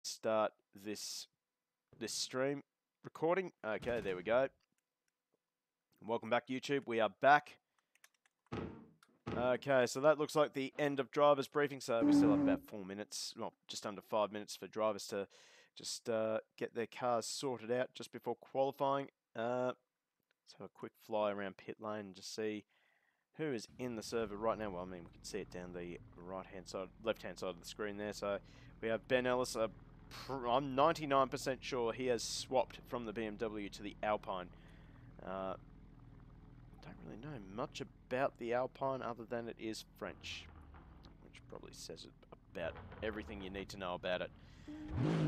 start this stream recording. Okay, there we go. Welcome back, YouTube. We are back. Okay, so that looks like the end of drivers' briefing. So we still have about 4 minutes, well, just under 5 minutes for drivers to just get their cars sorted out just before qualifying. Let's have a quick fly around pit lane and just see who is in the server right now. Well, I mean, we can see it down the right-hand side, left-hand side of the screen there. So we have Ben Ellis. I'm 99% sure he has swapped from the BMW to the Alpine. Don't really know much about the Alpine other than it is French, which probably says about everything you need to know about it.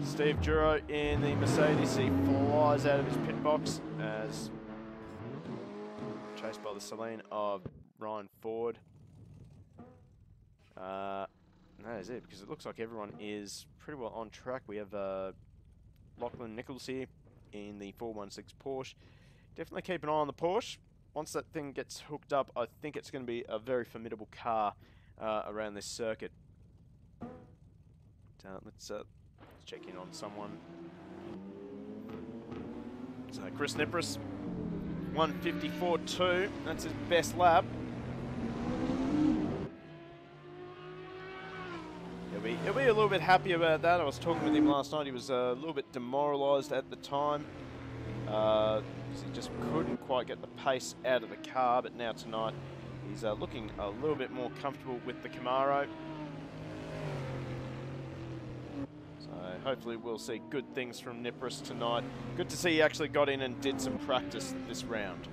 Steve Duro in the Mercedes. He flies out of his pit box as chased by the Celine of Ryan Ford. That is it, because it looks like everyone is pretty well on track. We have Lachlan Nichols here in the 416 Porsche. Definitely keep an eye on the Porsche. Once that thing gets hooked up, I think it's going to be a very formidable car around this circuit. Let's check in on someone. So Chris Nipris, 154.2. That's his best lap. He'll be a little bit happy about that. I was talking with him last night. He was a little bit demoralised at the time. He just couldn't quite get the pace out of the car, but now tonight he's looking a little bit more comfortable with the Camaro. So hopefully we'll see good things from Nipris tonight. Good to see he actually got in and did some practice this round.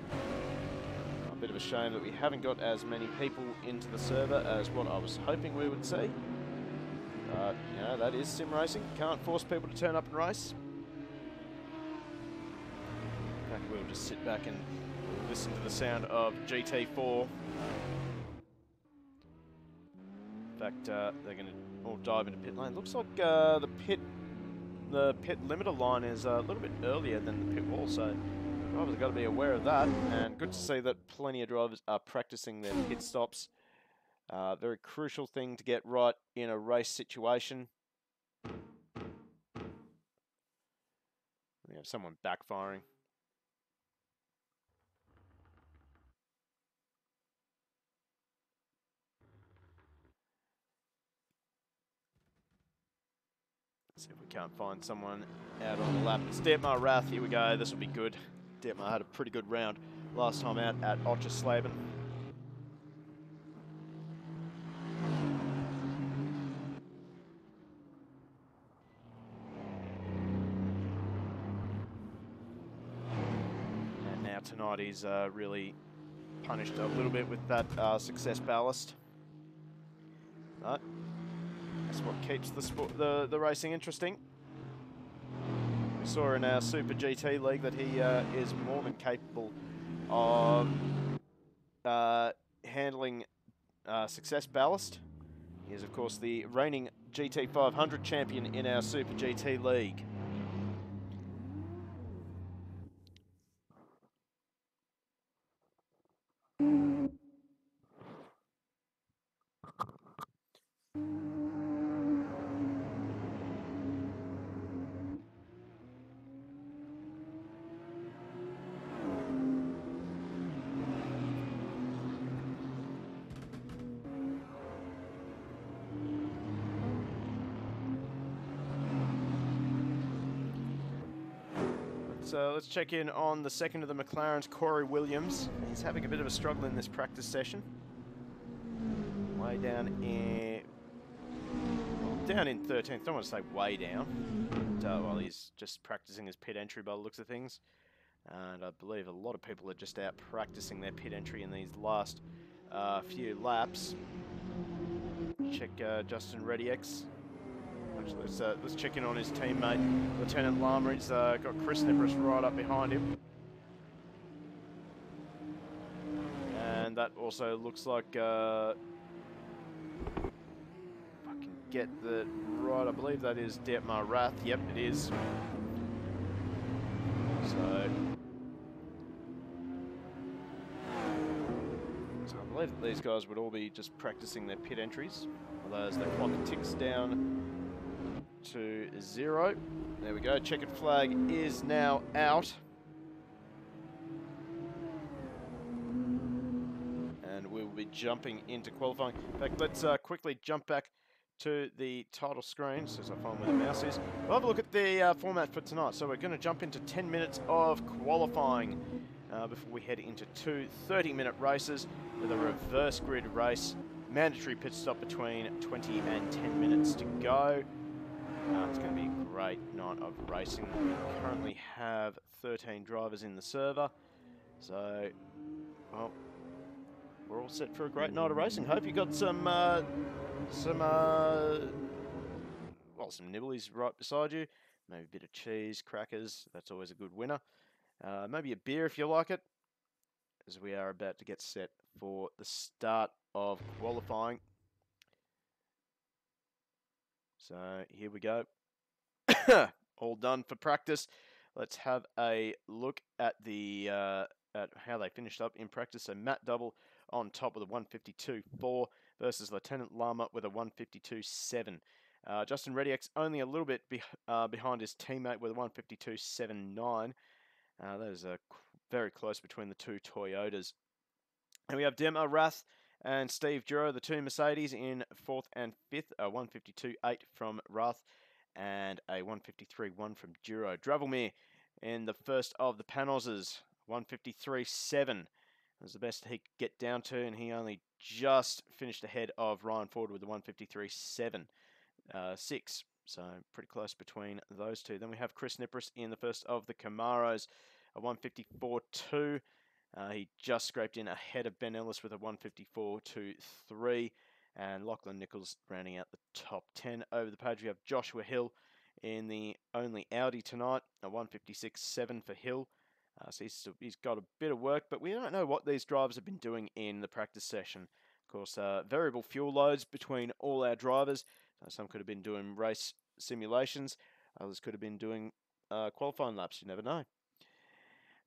A bit of a shame that we haven't got as many people into the server as what I was hoping we would see. But, you know, that is sim racing. Can't force people to turn up and race. We'll just sit back and listen to the sound of GT4. In fact, they're going to all dive into pit lane. Looks like the pit limiter line is a little bit earlier than the pit wall, so drivers have got to be aware of that. And good to see that plenty of drivers are practicing their pit stops. Very crucial thing to get right in a race situation. We have someone backfiring. See if we can't find someone out on the lap. It's Dietmar Rath. Here we go. This will be good. Dietmar had a pretty good round last time out at Ottersleben. And now tonight he's really punished a little bit with that success ballast. But that's what keeps the racing interesting. We saw in our Super GT League that he is more than capable of handling success ballast. He is, of course, the reigning GT500 champion in our Super GT League. So let's check in on the second of the McLarens, Corey Williams. He's having a bit of a struggle in this practice session. Way down in 13th. Don't want to say way down. But, well, he's just practicing his pit entry by the looks of things. And I believe a lot of people are just out practicing their pit entry in these last few laps. Check Justin Rediex. Actually, let's check in on his teammate, Lieutenant Lama. He's got Chris Nipris right up behind him. And that also looks like... if I can get that right, I believe that is Dietmar Rath. Yep, it is. So I believe that these guys would all be just practicing their pit entries. Although as the clock ticks down to 0. There we go. Checkered flag is now out. And we will be jumping into qualifying. In fact, let's quickly jump back to the title screen, so as I find where the mouse is. We'll have a look at the format for tonight. So we're going to jump into 10 minutes of qualifying before we head into 2 30-minute races with a reverse grid race. Mandatory pit stop between 20 and 10 minutes to go. It's going to be a great night of racing. We currently have 13 drivers in the server. So, well, we're all set for a great night of racing. Hope you got some nibblies right beside you. Maybe a bit of cheese, crackers. That's always a good winner. Maybe a beer if you like it, as we are about to get set for the start of qualifying. So here we go. All done for practice. Let's have a look at the at how they finished up in practice. So Matt Double on top with a 152.4 versus Lieutenant Lama with a 152.7. Justin Rediex only a little bit behind his teammate with a 152.79. That is very close between the two Toyotas. And we have Demo Rath and Steve Duro, the two Mercedes, in 4th and 5th. A 152.8 from Rath and a 153.1 from Duro. Dravelmere in the first of the Panoses, 153.7. Was the best he could get down to, and he only just finished ahead of Ryan Ford with the 153.7.6. So pretty close between those two. Then we have Chris Nipris in the first of the Camaros, a 154.2. He just scraped in ahead of Ben Ellis with a 154.23. And Lachlan Nichols rounding out the top 10. Over the page, we have Joshua Hill in the only Audi tonight, a 156.7 for Hill. So he's got a bit of work, but we don't know what these drivers have been doing in the practice session. Of course, variable fuel loads between all our drivers. Some could have been doing race simulations. Others could have been doing qualifying laps. You never know.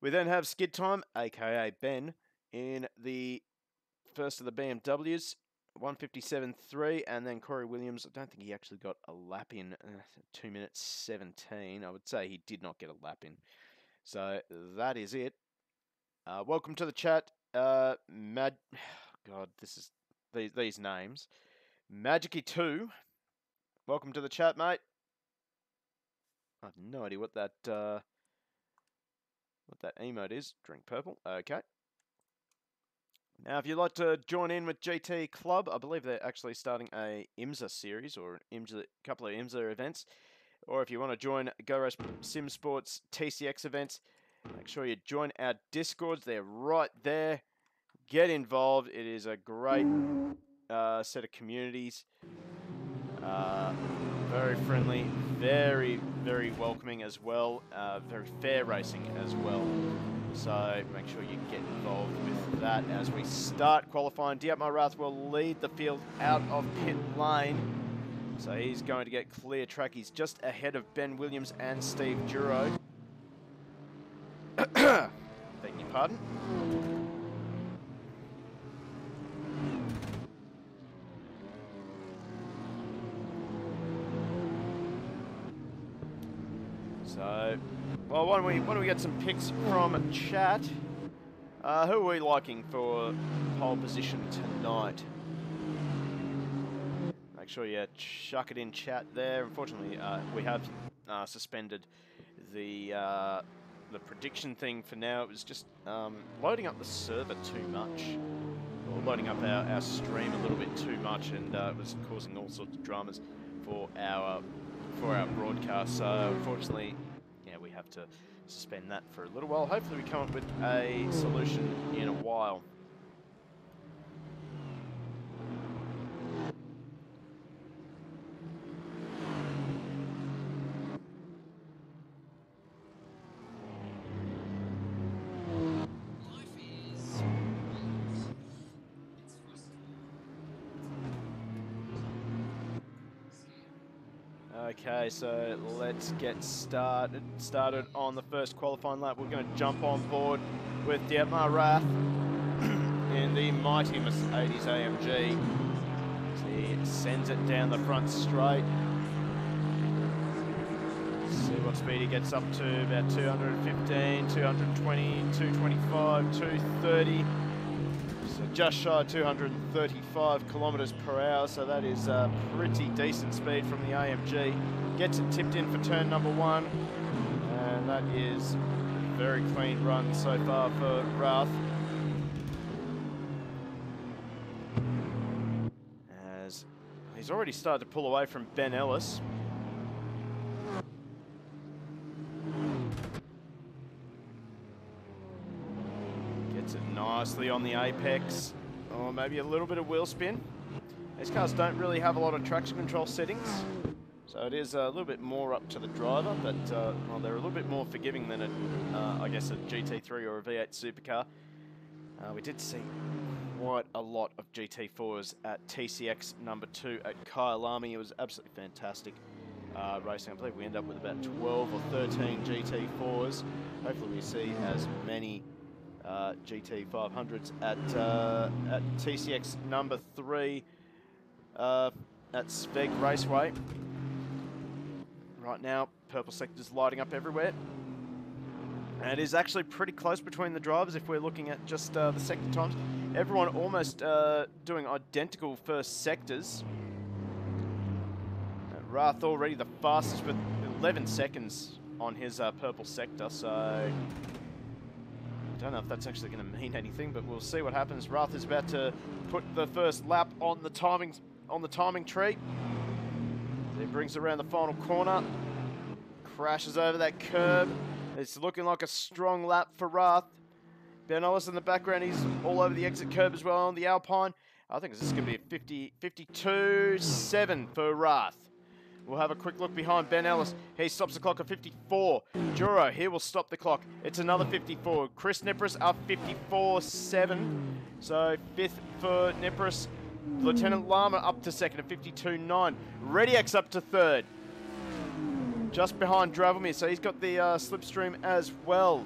We then have Skid Time, a.k.a. Ben, in the first of the BMWs, 157.3, and then Corey Williams. I don't think he actually got a lap in 2 minutes 17. I would say he did not get a lap in. So that is it. Welcome to the chat. God, these names. Magicy2. Welcome to the chat, mate. I have no idea what that emote is. Drink purple. Okay. Now, if you'd like to join in with GT Club, I believe they're actually starting a IMSA series or a couple of IMSA events. Or if you want to join Go Race Simsports TCX events, make sure you join our Discords. They're right there. Get involved. It is a great set of communities. Very friendly, very, very welcoming as well. Very fair racing as well. So make sure you get involved with that as we start qualifying. Dietmar Rath will lead the field out of pit lane. So he's going to get clear track. He's just ahead of Ben Williams and Steve Duro. Beg your pardon. So, well, why don't we get some picks from chat? Who are we liking for pole position tonight? Make sure you chuck it in chat there. Unfortunately, we have suspended the prediction thing for now. It was just loading up the server too much, or loading up our stream a little bit too much, and it was causing all sorts of dramas for our broadcast. So unfortunately, yeah, we have to suspend that for a little while. Hopefully, we come up with a solution in a while. Okay, so let's get started on the first qualifying lap. We're going to jump on board with Dietmar Rath in the mighty Mercedes AMG. So he sends it down the front straight. See what speed he gets up to, about 215, 220, 225, 230. So just shy of 235 kilometres per hour, so that is a pretty decent speed from the AMG. Gets it tipped in for turn number 1, and that is a very clean run so far for Rath. As he's already started to pull away from Ben Ellis. Gets it nicely on the apex, or maybe a little bit of wheel spin. These cars don't really have a lot of traction control settings, so it is a little bit more up to the driver, but well, they're a little bit more forgiving than I guess a GT3 or a V8 supercar. We did see quite a lot of GT4s at TCX number 2 at Kyalami. It was absolutely fantastic racing. I believe we end up with about 12 or 13 GT4s. Hopefully we see as many GT500s at TCX number 3 at Sveg Raceway. Right now, purple sector's lighting up everywhere. And it is actually pretty close between the drivers if we're looking at just the sector times. Everyone almost doing identical first sectors. Rath already the fastest with 11 seconds on his purple sector, so I don't know if that's actually going to mean anything, but we'll see what happens. Rath is about to put the first lap on the timing tree. He brings around the final corner, crashes over that curb. It's looking like a strong lap for Rath. Ben Ellis in the background, he's all over the exit curb as well on the Alpine. I think this is going to be a 52.7 for Rath. We'll have a quick look behind Ben Ellis. He stops the clock at 54. Juro here will stop the clock. It's another 54. Chris Nipris up 54.7. So 5th for Nipris. Lieutenant Lama up to 2nd at 52.9. Redix up to 3rd. Just behind Dravomir, so he's got the slipstream as well.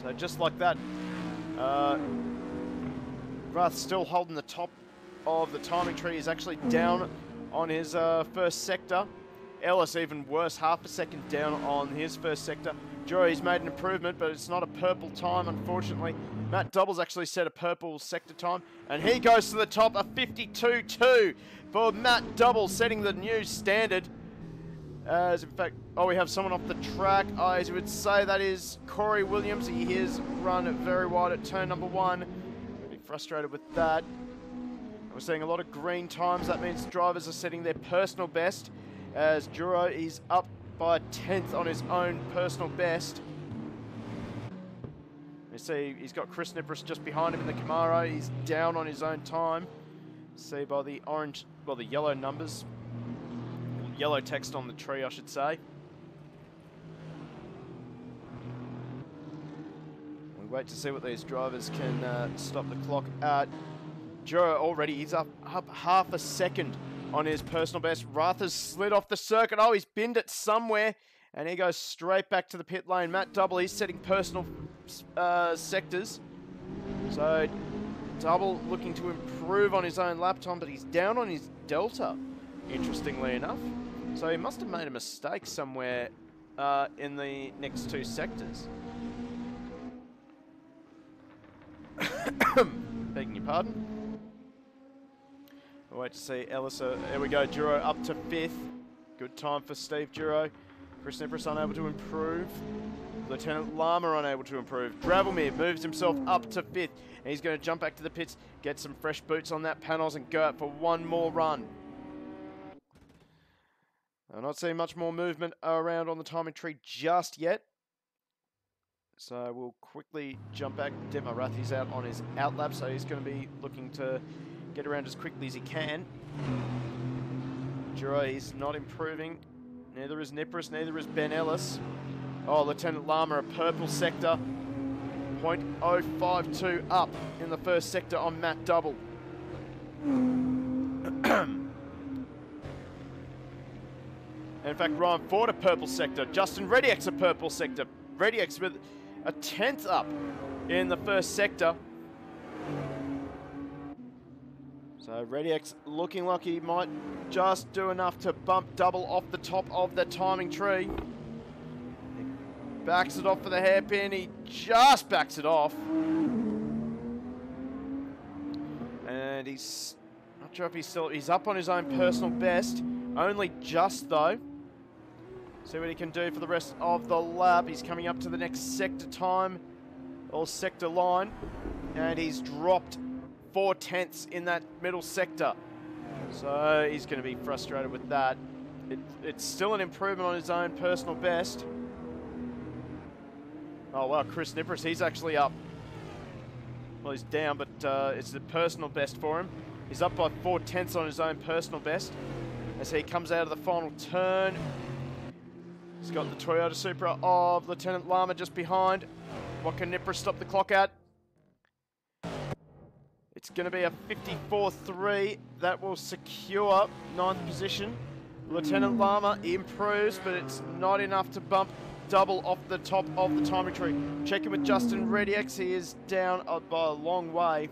So just like that, Rath still holding the top of the timing tree. Is actually down on his first sector. Ellis even worse, half a second down on his first sector. Jory's made an improvement, but it's not a purple time, unfortunately. Matt Double's actually set a purple sector time, and he goes to the top, a 52.2 for Matt Double, setting the new standard. As in fact, oh, we have someone off the track. As you would say, that is Corey Williams. He has run very wide at turn number 1. Pretty frustrated with that. We're seeing a lot of green times. That means drivers are setting their personal best, as Juro is up by a 10th on his own personal best. You see he's got Chris Nipris just behind him in the Camaro. He's down on his own time. See by the orange, well, the yellow numbers. Yellow text on the tree, I should say. We wait to see what these drivers can stop the clock at. Juro already, he's up half a second on his personal best. Rath has slid off the circuit. Oh, he's binned it somewhere, and he goes straight back to the pit lane. Matt Double, he's setting personal sectors. So Double looking to improve on his own lap time, but he's down on his delta, interestingly enough. So he must have made a mistake somewhere in the next 2 sectors. Begging your pardon. We'll wait to see Ellis. There we go, Juro up to 5th. Good time for Steve Juro. Chris Nipris unable to improve. Lieutenant Lama unable to improve. Dravomir moves himself up to 5th. And he's going to jump back to the pits, get some fresh boots on that panels, and go out for one more run. I'm not seeing much more movement around on the timing tree just yet. So we'll quickly jump back. Demo Rath is out on his outlap, so he's going to be looking to get around as quickly as he can. Juro is not improving. Neither is Nipris, neither is Ben Ellis. Oh, Lieutenant Lama, a purple sector. 0.052 up in the first sector on Matt Double. In fact, Ryan Ford a purple sector. Justin Redix a purple sector. Redix with a 10th up in the first sector. So Redx looking like he might just do enough to bump Double off the top of the timing tree. He backs it off for the hairpin. He just backs it off. And he's not sure if he's up on his own personal best. Only just though. See what he can do for the rest of the lap. He's coming up to the next sector time, or sector line, and he's dropped 4/10 in that middle sector. So he's going to be frustrated with that. It's still an improvement on his own personal best. Oh wow, Chris Nipris, he's actually up. Well, he's down, but it's the personal best for him. He's up by 4/10 on his own personal best as he comes out of the final turn. He's got the Toyota Supra of Lieutenant Lama just behind. What can Nipris stop the clock at? It's going to be a 54.3. That will secure 9th position. Lieutenant Lama improves, but it's not enough to bump Double off the top of the timing tree. Checking with Justin Redx. He is down by a long way.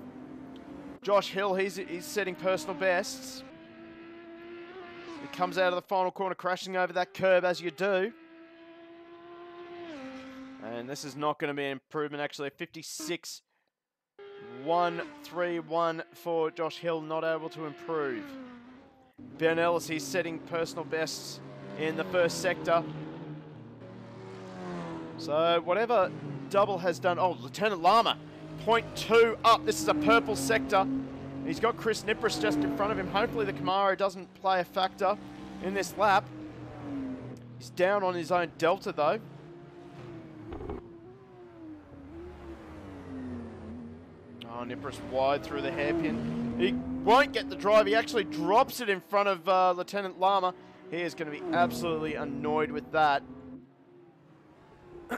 Josh Hill, he's setting personal bests. He comes out of the final corner, crashing over that curb as you do. And this is not going to be an improvement, actually. 56.131 for Josh Hill, not able to improve. Ben Ellis, he's setting personal bests in the first sector. So whatever Double has done, oh, Lieutenant Lama, 0.2 up. This is a purple sector. He's got Chris Nipris just in front of him. Hopefully the Camaro doesn't play a factor in this lap. He's down on his own Delta though. Oh, Nipris wide through the hairpin. He won't get the drive. He actually drops it in front of Lieutenant Lama. He is going to be absolutely annoyed with that.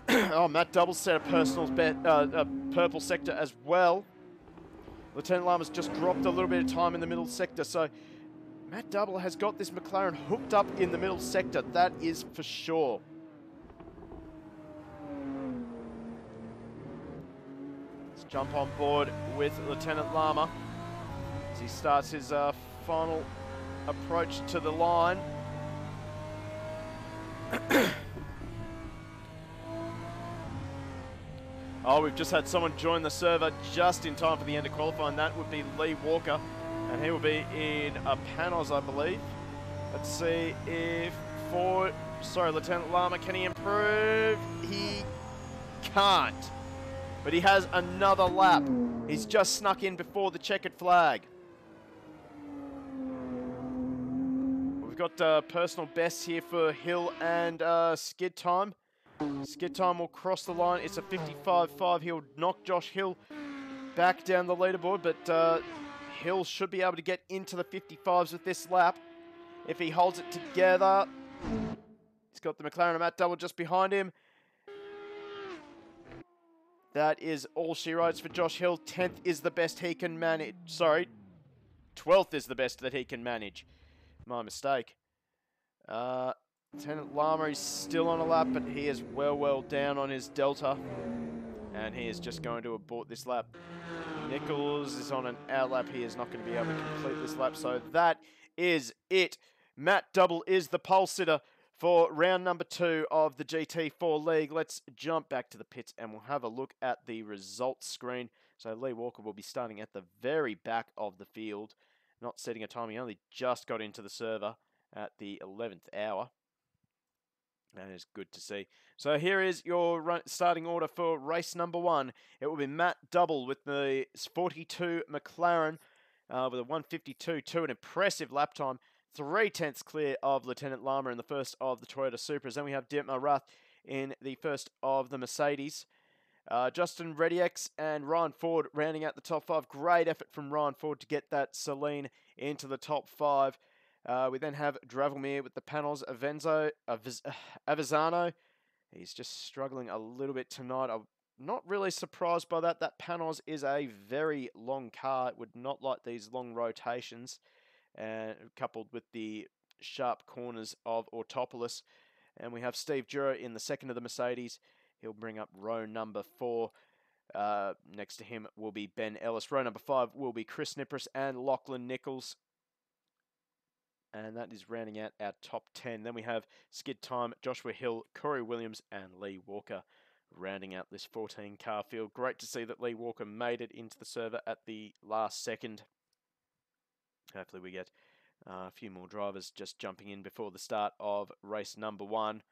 Oh, Matt Double set a personal bet, a purple sector as well. Lieutenant Lama's just dropped a little bit of time in the middle sector, so Matt Double has got this McLaren hooked up in the middle sector. That is for sure. Let's jump on board with Lieutenant Lama as he starts his final approach to the line. Oh, we've just had someone join the server just in time for the end of qualifying. That would be Lee Walker, and he will be in a Panos, I believe. Let's see if Lieutenant Lama, can he improve? He can't, but he has another lap. He's just snuck in before the checkered flag. We've got personal bests here for Hill and skid time. Skid time will cross the line. It's a 55.5. He'll knock Josh Hill back down the leaderboard, but Hill should be able to get into the 55s with this lap if he holds it together. He's got the McLaren and Matt Double just behind him. That is all she writes for Josh Hill. 10th is the best he can manage. Sorry, 12th is the best that he can manage. My mistake. Lieutenant Lama is still on a lap, but he is well down on his Delta. And he is just going to abort this lap. Nichols is on an out lap. He is not going to be able to complete this lap. So that is it. Matt Double is the pole sitter for round number 2 of the GT4 League. Let's jump back to the pits and we'll have a look at the results screen. So Lee Walker will be starting at the very back of the field. Not setting a time. He only just got into the server at the 11th hour. That is good to see. So here is your starting order for race number 1. It will be Matt Double with the 42 McLaren with a 152.2, an impressive lap time. 3/10 clear of Lieutenant Lama in the first of the Toyota Supras. Then we have Dietmar Rath in the first of the Mercedes. Justin Redix and Ryan Ford rounding out the top 5. Great effort from Ryan Ford to get that Celine into the top 5. We then have Dravelmir with the panels. Avizano. He's just struggling a little bit tonight. I'm not really surprised by that. That Panos is a very long car. It would not like these long rotations, and coupled with the sharp corners of Autopolis. And we have Steve Duro in the second of the Mercedes. He'll bring up row number 4. Next to him will be Ben Ellis. Row number 5 will be Chris Nipris and Lachlan Nichols. And that is rounding out our top 10. Then we have Skid Time, Joshua Hill, Corey Williams, and Lee Walker rounding out this 14-car field. Great to see that Lee Walker made it into the server at the last second. Hopefully we get a few more drivers just jumping in before the start of race number 1.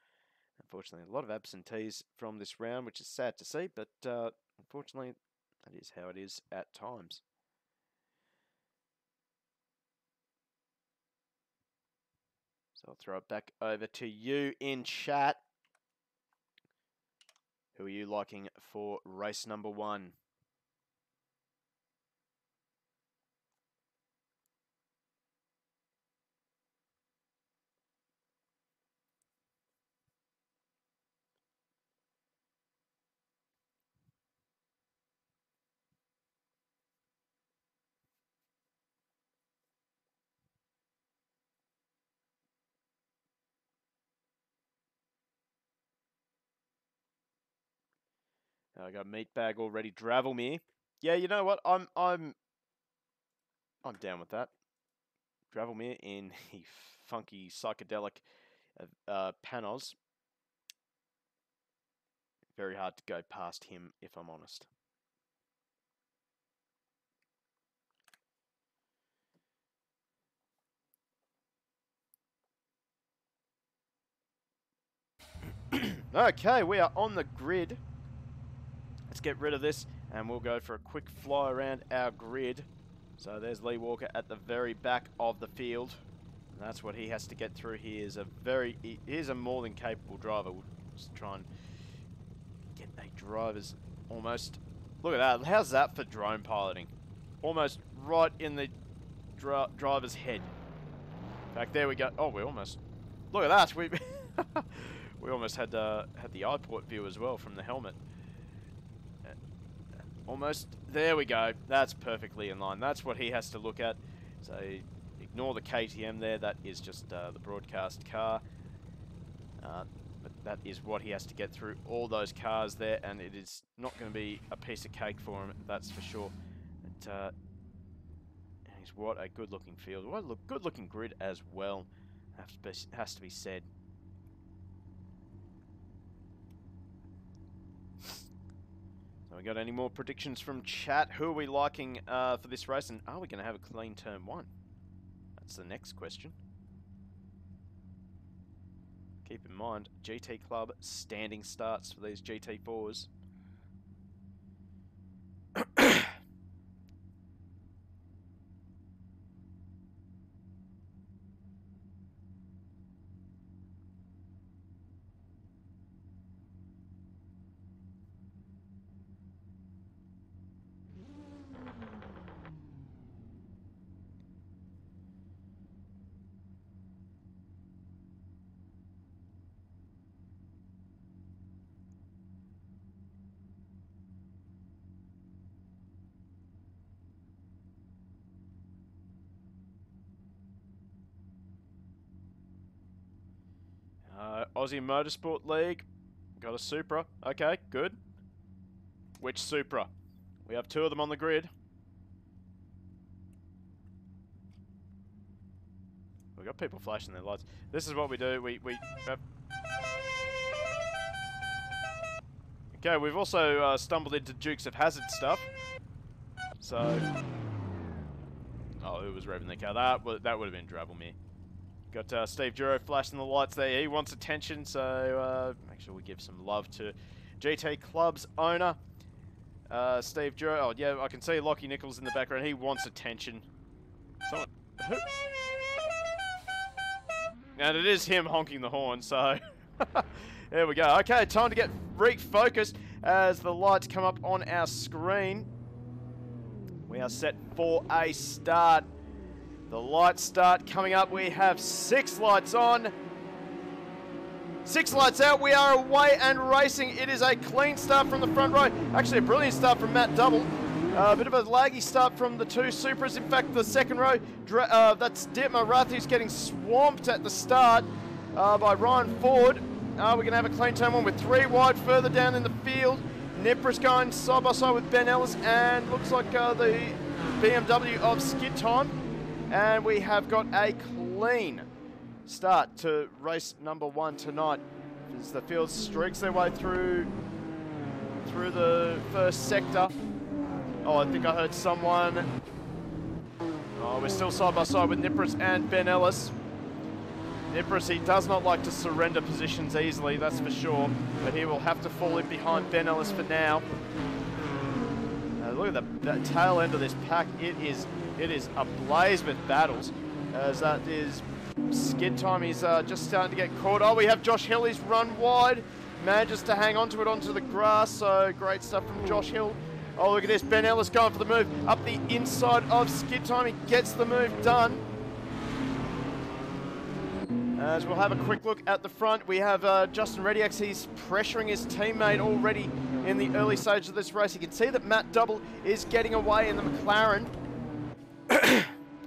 Unfortunately, a lot of absentees from this round, which is sad to see, but unfortunately, that is how it is at times. So I'll throw it back over to you in chat. Who are you liking for race number 1? I got Meatbag already. Dravelmere. Yeah, you know what? I'm down with that. Dravelmere in the funky psychedelic Panos. Very hard to go past him, if I'm honest. Okay, we are on the grid. Let's get rid of this, and we'll go for a quick fly around our grid. So there's Lee Walker at the very back of the field. And that's what he has to get through. He is a more than capable driver. We'll just try and get a driver's almost... Look at that. How's that for drone piloting? Almost right in the driver's head. In fact, there we go. Oh, we almost... Look at that. We almost had the eyeport view as well from the helmet. Almost. There we go. That's perfectly in line. That's what he has to look at. So ignore the KTM there. That is just the broadcast car. But that is what he has to get through. All those cars there. And it is not going to be a piece of cake for him. That's for sure. But, what a good looking field. What a good looking grid as well. Has to be said. So we got any more predictions from chat? Who are we liking for this race? And are we going to have a clean turn 1? That's the next question. Keep in mind, GT Club standing starts for these GT4s. Aussie Motorsport League. Got a Supra. Okay, good. Which Supra? We have 2 of them on the grid. We've got people flashing their lights. This is what we do. We Okay, we've also stumbled into Dukes of Hazzard stuff. So... Oh, who was revving their car? That would have been Dravelmere. Got Steve Duro flashing the lights there. He wants attention, so make sure we give some love to GT Club's owner, Steve Duro. Oh, yeah, I can see Lockie Nichols in the background. He wants attention. Someone... Who? And it is him honking the horn, so... There we go. Okay, time to get refocused as the lights come up on our screen. We are set for a start. The lights start coming up. We have 6 lights on. 6 lights out. We are away and racing. It is a clean start from the front row. Actually, a brilliant start from Matt Double. A bit of a laggy start from the 2 Supras. In fact, the second row, that's Dietmar Rath, who's getting swamped at the start by Ryan Ford. We're going to have a clean turn 1 with 3 wide further down in the field. Nipris going side by side with Ben Ellis, and looks like the BMW of Skid Time. And we have got a clean start to race number 1 tonight, as the field streaks their way through the first sector. Oh, I think I heard someone. Oh, we're still side by side with Nipris and Ben Ellis. Nipris, he does not like to surrender positions easily, that's for sure, but he will have to fall in behind Ben Ellis for now. Look at that tail end of this pack. It is ablaze with battles, as that is Skid Time. He's just starting to get caught. Oh, we have Josh Hill. He's run wide, manages to hang onto it onto the grass, so great stuff from Josh Hill. Oh, look at this, Ben Ellis going for the move up the inside of Skid Time. He gets the move done. As we'll have a quick look at the front, we have Justin Rediex. He's pressuring his teammate already in the early stage of this race. You can see that Matt Double is getting away in the McLaren.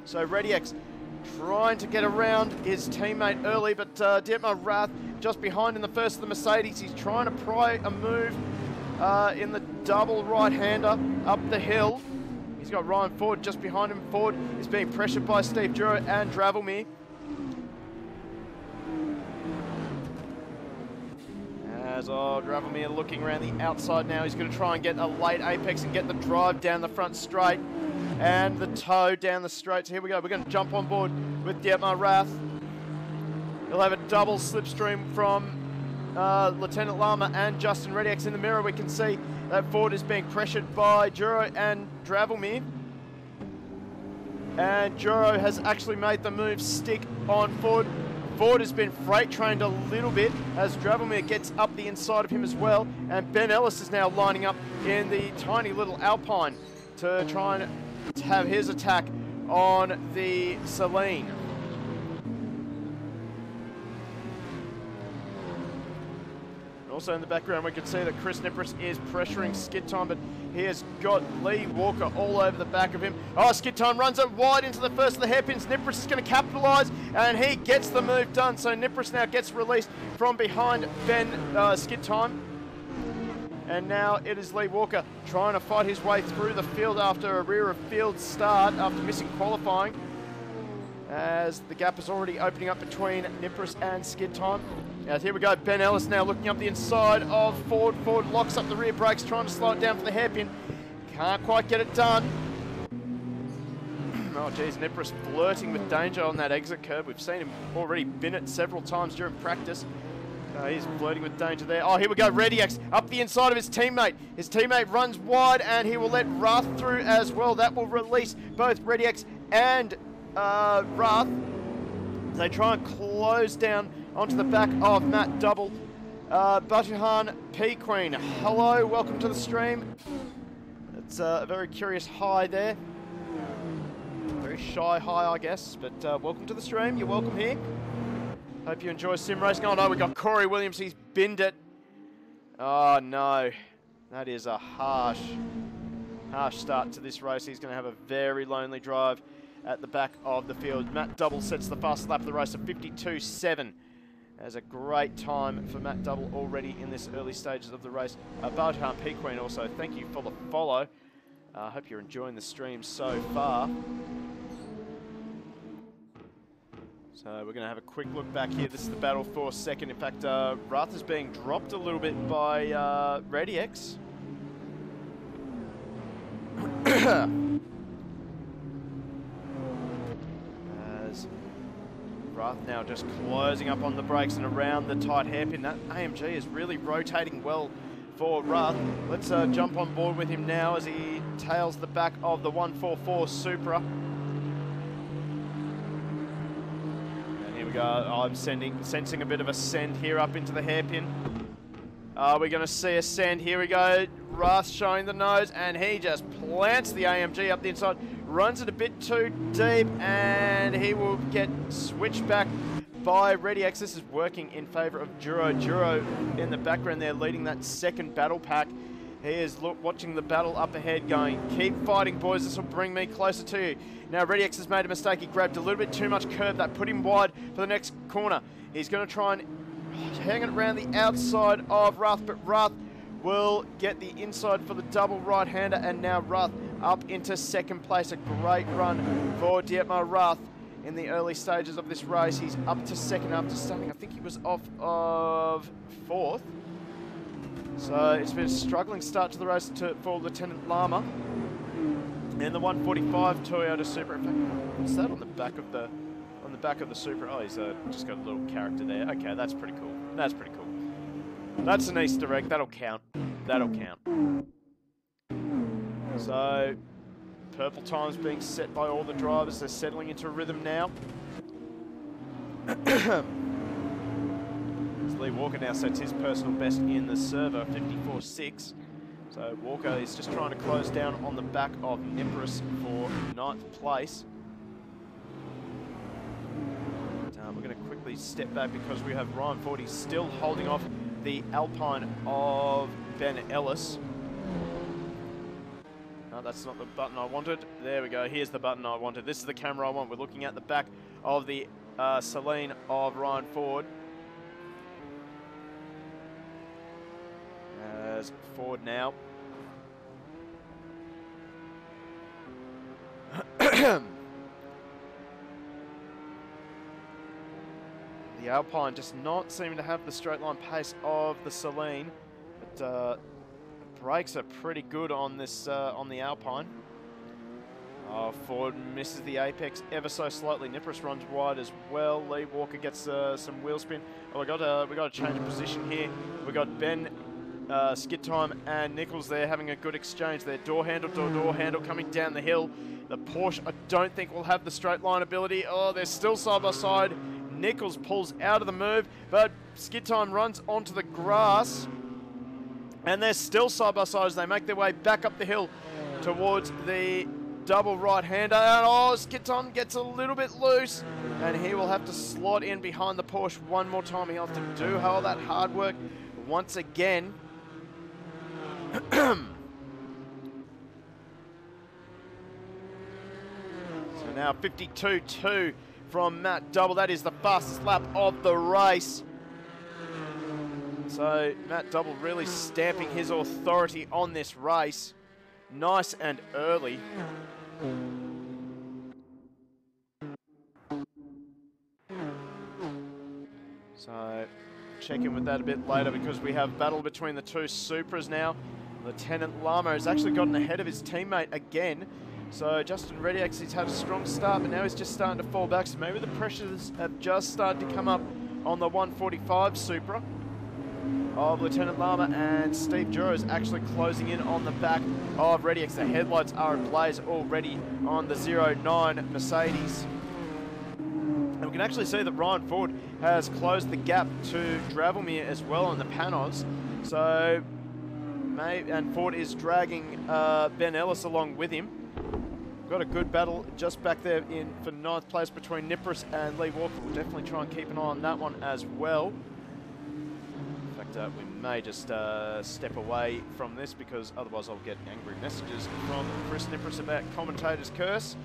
So Rediex trying to get around his teammate early, but Dietmar Rath just behind in the first of the Mercedes. He's trying to pry a move in the double right-hander up the hill. He's got Ryan Ford just behind him. Ford is being pressured by Steve Duro and Dravelmir. As Dravelmir looking around the outside now. He's going to try and get a late apex and get the drive down the front straight and the toe down the straight. So here we go. We're going to jump on board with Dietmar Rath. He'll have a double slipstream from Lieutenant Lama and Justin Rediex. In the mirror we can see that Ford is being pressured by Duro and Dravelmir. And Duro has actually made the move stick on Ford. Ford has been freight trained a little bit as Dravelmir gets up the inside of him as well. And Ben Ellis is now lining up in the tiny little Alpine to try and have his attack on the Celine. Also in the background we can see that Chris Nipris is pressuring Skid Time, but he has got Lee Walker all over the back of him. Oh, Skid Time runs it wide into the first of the hairpins. Nipris is going to capitalise, and he gets the move done. So Nipris now gets released from behind Skid Time. And now it is Lee Walker trying to fight his way through the field after a rear of field start after missing qualifying, as the gap is already opening up between Nipris and Skid Time. Now here we go, Ben Ellis now looking up the inside of Ford. Ford locks up the rear brakes, trying to slow it down for the hairpin. Can't quite get it done. Oh geez, Nipris flirting with danger on that exit curb. We've seen him already bin it several times during practice. He's flirting with danger there. Oh, here we go, Rediex up the inside of his teammate. His teammate runs wide, and he will let Rath through as well. That will release both Rediex and Rath. They try and close down onto the back of Matt Double. Batuhan P Queen, hello, welcome to the stream. It's a very curious hi there. Very shy hi, I guess, but welcome to the stream. You're welcome here. Hope you enjoy sim racing. Oh no, we got Corey Williams. He's binned it. Oh no, that is a harsh start to this race. He's going to have a very lonely drive at the back of the field. Matt Double sets the fastest lap of the race of 52.7. As a great time for Matt Double already in this early stages of the race. Bautan P Queen also, thank you for the follow. Hope you're enjoying the stream so far. So we're going to have a quick look back here. This is the battle for second. In fact, Rath is being dropped a little bit by Rediex. As Rath now just closing up on the brakes and around the tight hairpin. That AMG is really rotating well for Rath. Let's jump on board with him now as he tails the back of the 144 Supra. And here we go. I'm sensing a bit of a send here up into the hairpin. Are we going to see a send? Here we go. Rath showing the nose, and he just plants the AMG up the inside. Runs it a bit too deep, and he will get switched back by Rediex. This is working in favour of Duro. Duro in the background there leading that second battle pack. He is watching the battle up ahead going, keep fighting boys, this will bring me closer to you. Now Rediex has made a mistake. He grabbed a little bit too much curb. That put him wide for the next corner. He's going to try and hang it around the outside of Rath, but Rath will get the inside for the double right-hander, and now Ruth up into second place. A great run for Dietmar Ruth in the early stages of this race. He's up to second after starting. I think he was off of fourth. So it's been a struggling start to the race for Lieutenant Lama. And the 145 Toyota Supra. In fact, what's that on the back of the Supra? Oh, he's just got a little character there. Okay, that's pretty cool. That's pretty cool. That's an Easter egg. That'll count. That'll count. So, purple times being set by all the drivers. They're settling into a rhythm now. Lee Walker now sets his personal best in the server, 54.6. So Walker is just trying to close down on the back of Nippris for 9th place. We're going to quickly step back because we have Ryan Ford. He's still holding off the Alpine of Ben Ellis. No, that's not the button I wanted. There we go. Here's the button I wanted. This is the camera I want. We're looking at the back of the Celine of Ryan Ford. As Ford now. The Alpine just not seeming to have the straight line pace of the Celine, but brakes are pretty good on this on the Alpine. Oh, Ford misses the apex ever so slightly. Nippris runs wide as well. Lee Walker gets some wheel spin. Oh, we got a change of position here. We got Ben, Skid Time, and Nichols there having a good exchange. Their door handle coming down the hill. The Porsche, I don't think will have the straight line ability. Oh, they're still side by side. Nichols pulls out of the move, but Skid Time runs onto the grass, and they're still side by side as they make their way back up the hill towards the double right-hander. And oh, Skid Time gets a little bit loose, and he will have to slot in behind the Porsche one more time. He'll have to do all that hard work once again. So now 52.2 from Matt Double. That is the fastest lap of the race. So Matt Double really stamping his authority on this race. Nice and early. So check in with that a bit later because we have battle between the two Supras now. Lieutenant Lama has actually gotten ahead of his teammate again. So Justin Rediex, he's had a strong start, but now he's just starting to fall back. So maybe the pressures have just started to come up on the 145 Supra of Lieutenant Lama, and Steve Juro is actually closing in on the back of Rediex. The headlights are ablaze already on the 09 Mercedes. And we can actually see that Ryan Ford has closed the gap to Dravelmere as well on the Panos. So, and Ford is dragging Ben Ellis along with him. Got a good battle just back there in for 9th place between Nippris and Lee Walker. We'll definitely try and keep an eye on that one as well. In fact, we may just step away from this because otherwise I'll get angry messages from Chris Nippris about commentator's curse.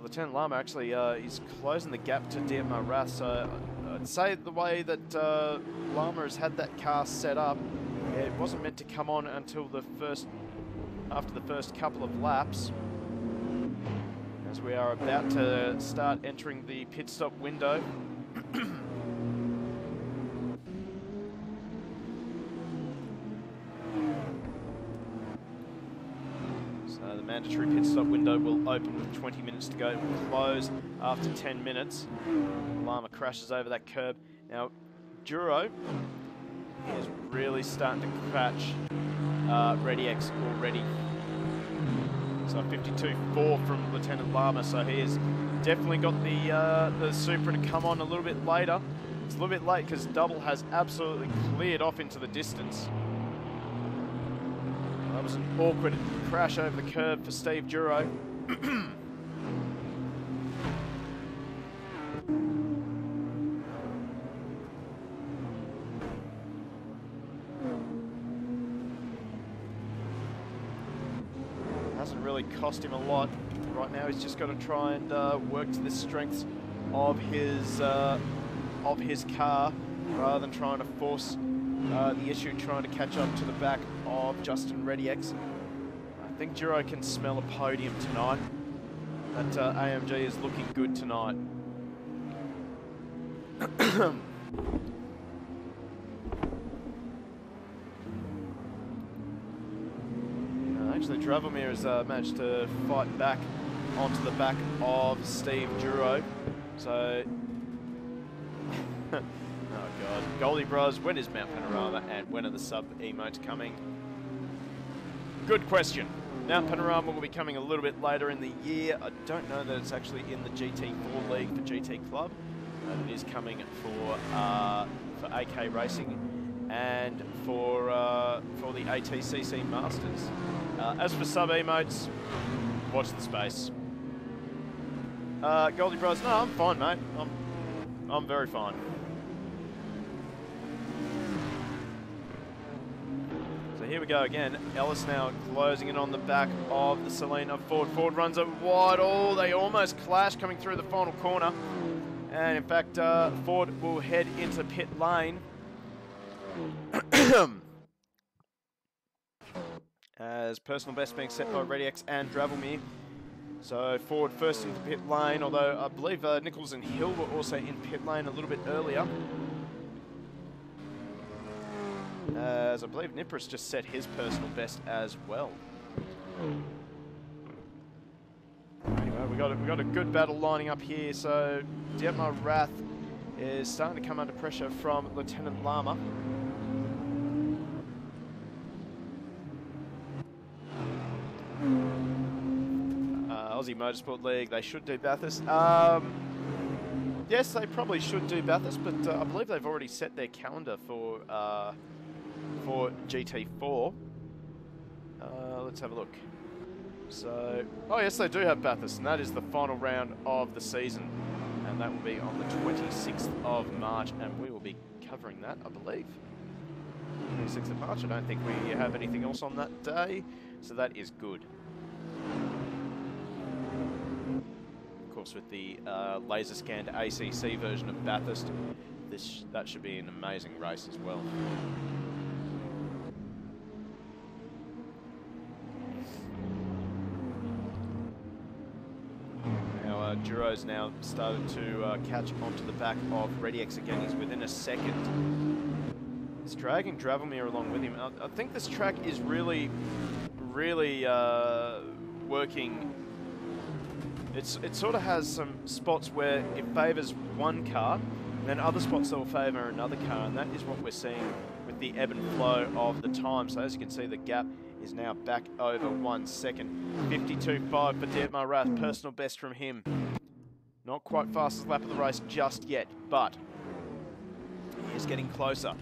Lieutenant Lama actually is closing the gap to Dietmar Ruth. So I'd say the way that Lama has had that car set up, it wasn't meant to come on until after the first couple of laps, as we are about to start entering the pit stop window. So the mandatory pit stop window will open with 20 minutes to go. It will close after 10 minutes. Lama crashes over that curb. Now, Juro is really starting to catch Rediex already. So 52.4 from Lieutenant Lama. So he has definitely got the Supra to come on a little bit later. It's a little bit late because Double has absolutely cleared off into the distance. That was an awkward crash over the curb for Steve Juro. Hasn't really cost him a lot. Right now he's just got to try and work to the strengths of his car rather than trying to force the issue trying to catch up to the back of Justin ReadyX. I think Giro can smell a podium tonight. That AMG is looking good tonight. Actually, Dravomir has managed to fight back onto the back of Steve Duro. So, oh god, Goldie Bros, when is Mount Panorama and when are the sub emotes coming? Good question. Mount Panorama will be coming a little bit later in the year. I don't know that it's actually in the GT4 league for GT Club. It is coming for AK Racing and for the ATCC Masters. As for sub emotes, watch the space. Goldie Bros, no, I'm fine, mate. I'm very fine. So here we go again. Ellis now closing in on the back of the Selena Ford. Ford runs it wide. Oh, they almost clash coming through the final corner. And in fact, Ford will head into pit lane. As personal best being set by ReadyX and Dravomir. So Ford first into pit lane, although I believe Nichols and Hill were also in pit lane a little bit earlier. As I believe Nipris just set his personal best as well. Anyway, we got a good battle lining up here. So Dietmar Rath is starting to come under pressure from Lieutenant Lama. Aussie Motorsport League, they should do Bathurst. Yes, they probably should do Bathurst, but I believe they've already set their calendar for GT4. Let's have a look. So, oh yes, they do have Bathurst, and that is the final round of the season, and that will be on the 26th of March, and we will be covering that, I believe. 26th of March. I don't think we have anything else on that day, so that is good. With the laser scanned ACC version of Bathurst, that should be an amazing race as well. Now Duro's now started to catch onto the back of ReadyX again. He's within a second. He's dragging Dravomir along with him. I think this track is really working. It sort of has some spots where it favours one car, and then other spots that will favour another car, and that is what we're seeing with the ebb and flow of the time. So as you can see, the gap is now back over 1 second. 52.5 for Dietmar Rath, personal best from him. Not quite fastest lap of the race just yet, but he is getting closer.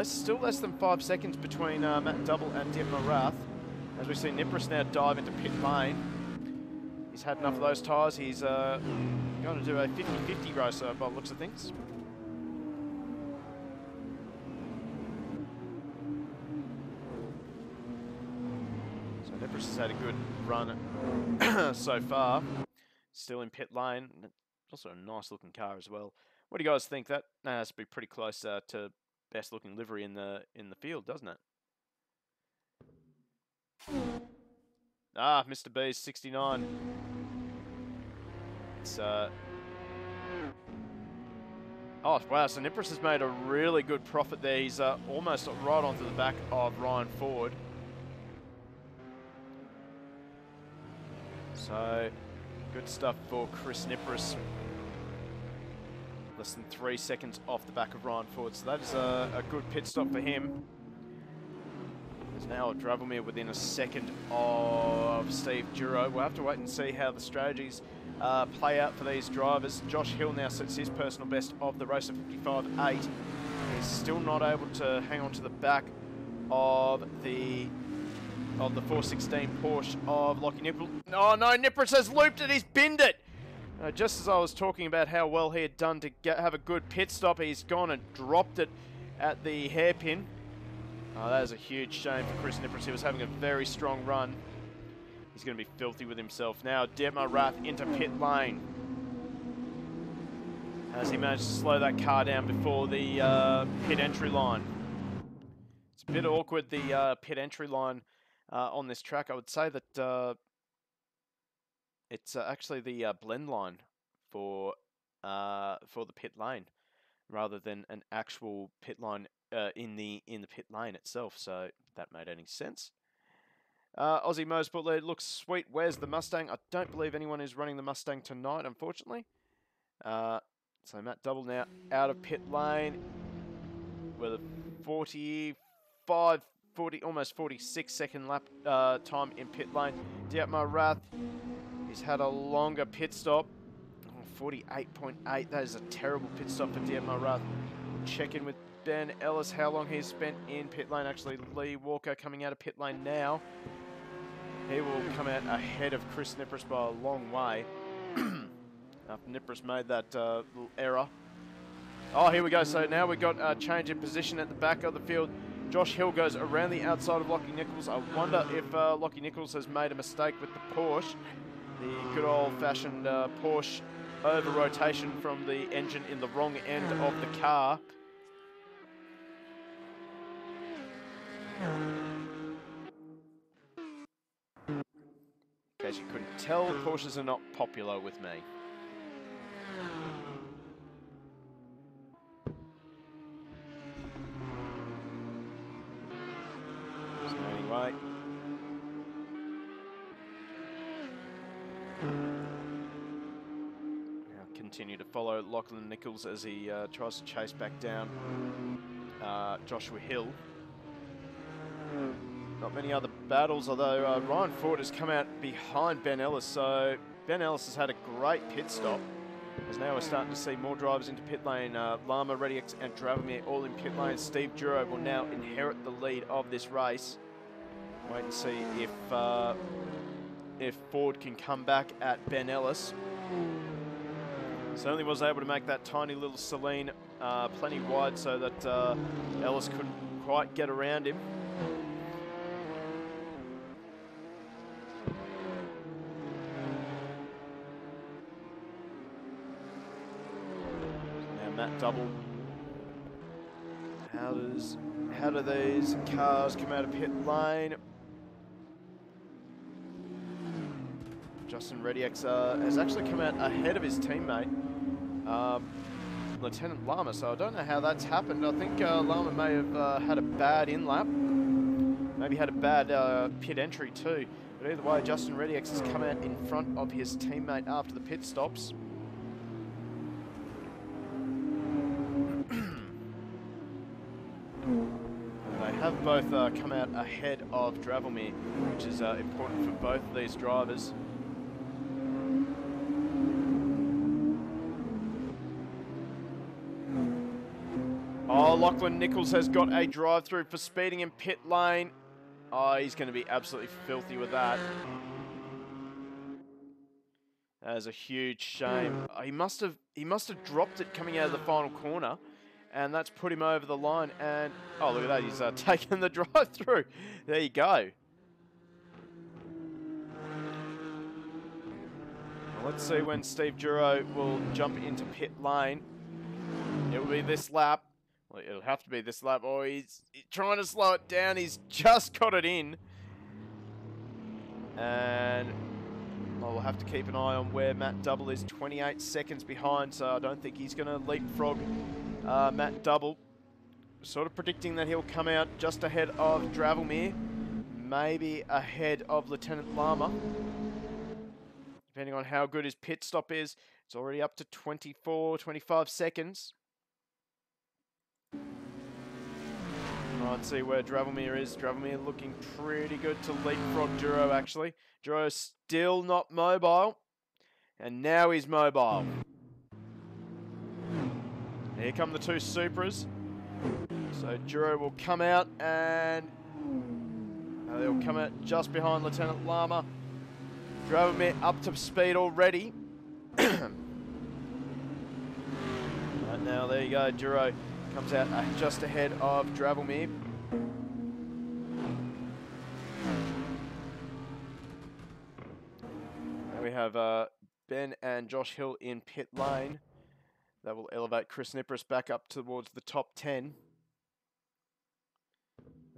Still less than 5 seconds between Matt Double and Dietmar Rath. As we see Nipris now dive into pit lane. He's had enough of those tyres. He's going to do a 50-50 race by the looks of things. So Nipris has had a good run so far. Still in pit lane. Also a nice looking car as well. What do you guys think? That has to be pretty close to best looking livery in the field, doesn't it? Ah, Mr. B's 69. It's oh wow, so Nipris has made a really good profit there. He's almost right onto the back of Ryan Ford. So good stuff for Chris Nipris. Less than 3 seconds off the back of Ryan Ford, so that is a good pit stop for him. There's now Dravomir within a second of Steve Duro. We'll have to wait and see how the strategies play out for these drivers. Josh Hill now sets his personal best of the race of 55.8. He's still not able to hang on to the back of the 416 Porsche of Lockie Nipple. Oh no, Nipris has looped it, he's binned it! Just as I was talking about how well he had done to have a good pit stop, he's gone and dropped it at the hairpin. Oh, that is a huge shame for Chris Nipris. He was having a very strong run. He's going to be filthy with himself. Now, Dietmar Rath into pit lane. as he managed to slow that car down before the pit entry line. It's a bit awkward, the pit entry line on this track. I would say that it's actually the blend line for the pit lane, rather than an actual pit line in the pit lane itself. So if that made any sense. Aussie Motorsport lead looks sweet. Where's the Mustang? I don't believe anyone is running the Mustang tonight, unfortunately. So Matt Double now out of pit lane with a almost 46 second lap time in pit lane. Dietmar Rath, he's had a longer pit stop. 48.8. That is a terrible pit stop for Dietmar Rath. We'll check in with Ben Ellis how long he's spent in pit lane. Actually, Lee Walker coming out of pit lane now. He will come out ahead of Chris Nipris by a long way. After Nipris made that little error. Oh, here we go. So now we've got a change in position at the back of the field. Josh Hill goes around the outside of Lockie Nichols. I wonder if Lockie Nichols has made a mistake with the Porsche. The good old-fashioned Porsche over-rotation from the engine in the wrong end of the car. In case you couldn't tell, Porsches are not popular with me. So anyway. Now continue to follow Lachlan Nichols as he tries to chase back down Joshua Hill. Not many other battles, although Ryan Ford has come out behind Ben Ellis. So Ben Ellis has had a great pit stop. As now we're starting to see more drivers into pit lane. Lama, Redix and Dravomir all in pit lane. Steve Duro will now inherit the lead of this race. Wait and see if Ford can come back at Ben Ellis. Certainly was able to make that tiny little Celine plenty wide so that Ellis couldn't quite get around him. Matt Double. How do these cars come out of pit lane? Justin Redix has actually come out ahead of his teammate, Lieutenant Lama. So I don't know how that's happened. I think Lama may have had a bad in-lap. Maybe had a bad pit entry too. But either way, Justin Redix has come out in front of his teammate after the pit stops. They have both come out ahead of Dravomir, which is important for both of these drivers. Oh, Lachlan Nichols has got a drive-through for speeding in pit lane. Oh, he's going to be absolutely filthy with that. That is a huge shame. He must have dropped it coming out of the final corner. And that's put him over the line. And, oh, look at that. He's taken the drive-through. There you go. Well, let's see when Steve Duro will jump into pit lane. It will be this lap. Well, it'll have to be this lap. Oh, he's trying to slow it down. He's just got it in. And we'll have to keep an eye on where Matt Double is. 28 seconds behind, so I don't think he's going to leapfrog Matt Double. Sort of predicting that he'll come out just ahead of Dravomir, maybe ahead of Lieutenant Lama. Depending on how good his pit stop is, it's already up to 24, 25 seconds. Let's see where Dravomir is. Dravomir looking pretty good to leapfrog Duro, actually. Duro's still not mobile, and now he's mobile. Here come the two Supras. So Duro will come out and they'll come out just behind Lieutenant Lama. Dravomir up to speed already. Right now, there you go. Duro comes out just ahead of Dravomir. Now we have Ben and Josh Hill in pit lane. That will elevate Chris Nipris back up towards the top 10.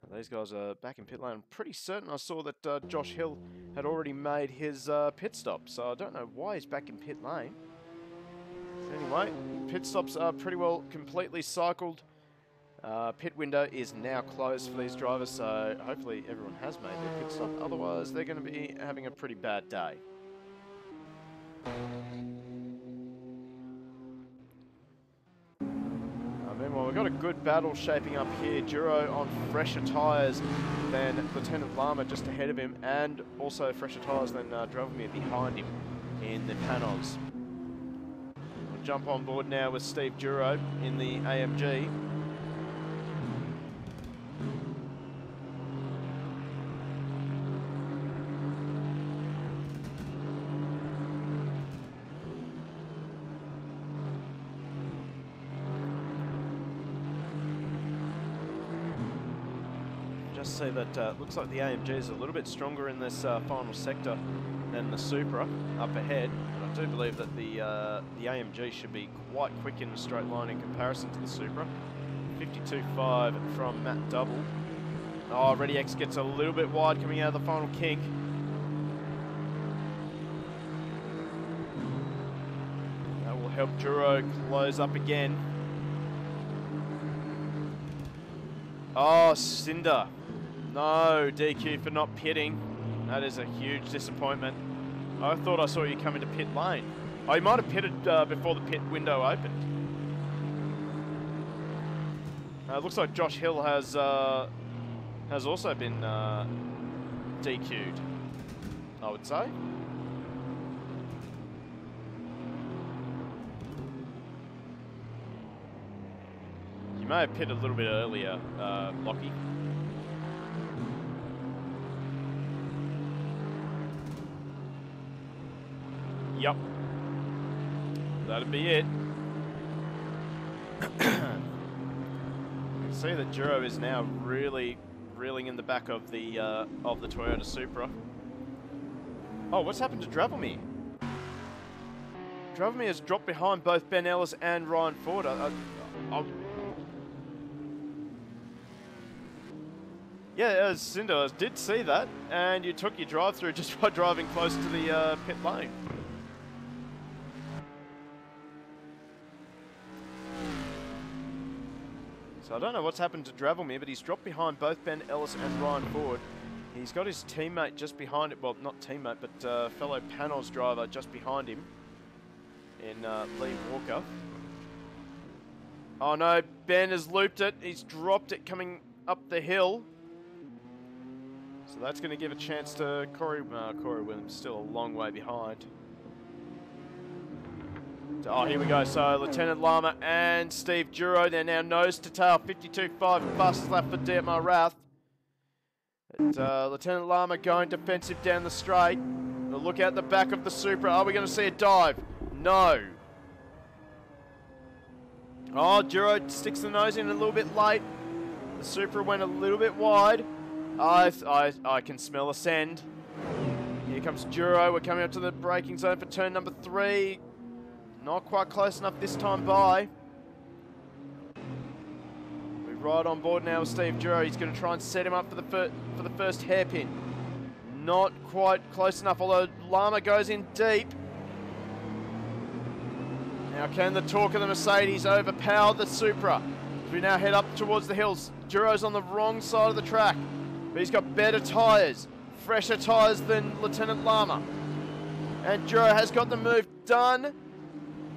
Now, these guys are back in pit lane. I'm pretty certain I saw that Josh Hill had already made his pit stop, so I don't know why he's back in pit lane. Anyway, pit stops are pretty well completely cycled. Pit window is now closed for these drivers, so hopefully everyone has made their pit stop. Otherwise, they're going to be having a pretty bad day. Meanwhile, we've got a good battle shaping up here. Duro on fresher tyres than Lieutenant Lama just ahead of him, and also fresher tyres than Drelvomir behind him in the Panos. We'll jump on board now with Steve Duro in the AMG. See that looks like the AMG is a little bit stronger in this final sector than the Supra up ahead. And I do believe that the AMG should be quite quick in a straight line in comparison to the Supra. 52.5 from Matt Double. Oh, Ready X gets a little bit wide coming out of the final kink. That will help Duro close up again. Oh, Cinder. No, DQ for not pitting. That is a huge disappointment. I thought I saw you come into pit lane. Oh, you might have pitted before the pit window opened. It looks like Josh Hill has also been DQ'd, I would say. You may have pitted a little bit earlier, Lockie. Yep. That'd be it. You can see that Duro is now really reeling in the back of the Toyota Supra. Oh, what's happened to Drelvomir? Drelvomir has dropped behind both Ben Ellis and Ryan Ford. Yeah, Cinder, I did see that, and you took your drive-through just by driving close to the pit lane. So I don't know what's happened to Drelvomir, but he's dropped behind both Ben Ellis and Ryan Ford. He's got his teammate just behind it, well, not teammate, but fellow Panos driver just behind him in Lee Walker. Oh no, Ben has looped it. He's dropped it coming up the hill. So that's going to give a chance to Corey Williams, still a long way behind. Oh, here we go. So Lieutenant Lama and Steve Duro, they're now nose to tail. 52.5 fastest lap for DMR Wrath. Lieutenant Lama going defensive down the straight. We'll look out the back of the Supra. Are we going to see a dive? No. Oh, Duro sticks the nose in a little bit late. The Supra went a little bit wide. I can smell a send. Here comes Duro. We're coming up to the braking zone for turn number 3. Not quite close enough this time by. We ride on board now with Steve Duro. He's going to try and set him up for the first hairpin. Not quite close enough, although Lama goes in deep. Now can the torque of the Mercedes overpower the Supra? As we now head up towards the hills. Duro's on the wrong side of the track, but he's got better tyres, fresher tyres than Lieutenant Lama. And Duro has got the move done.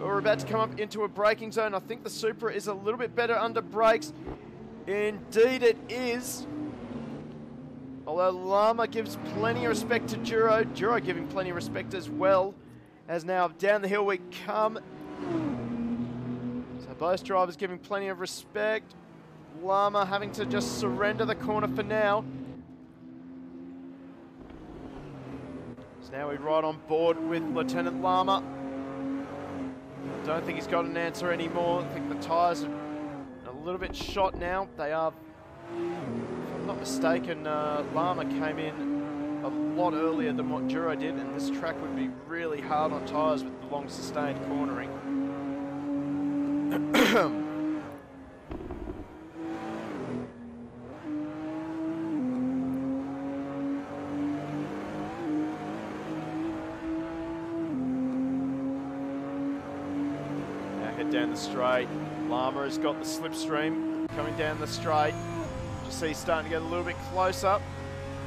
We're about to come up into a braking zone. I think the Supra is a little bit better under brakes. Indeed it is. Although Lama gives plenty of respect to Duro. Duro giving plenty of respect as well. As now down the hill we come. So both drivers giving plenty of respect. Lama having to just surrender the corner for now. So now we ride on board with Lieutenant Lama. Don't think he's got an answer anymore. I think the tyres are a little bit shot now. They are, if I'm not mistaken, Lama came in a lot earlier than what Duro did, and this track would be really hard on tyres with the long sustained cornering. Head down the straight. Llama has got the slipstream coming down the straight. You see he's starting to get a little bit closer.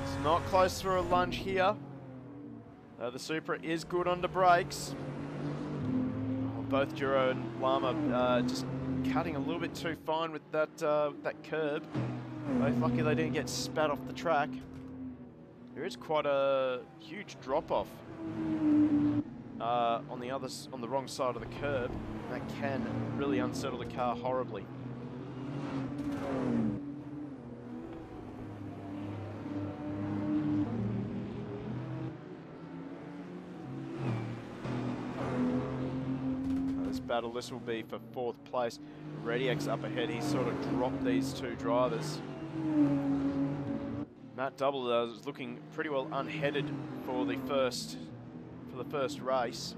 It's not close for a lunge here. The Supra is good under brakes. Oh, both Duro and Llama just cutting a little bit too fine with that that curb. Both lucky they didn't get spat off the track. There is quite a huge drop-off on the wrong side of the curb. That can really unsettle the car horribly. This battle, this will be for 4th place. Rediak's up ahead. He's sort of dropped these two drivers. Matt Double is looking pretty well unheaded for the first race.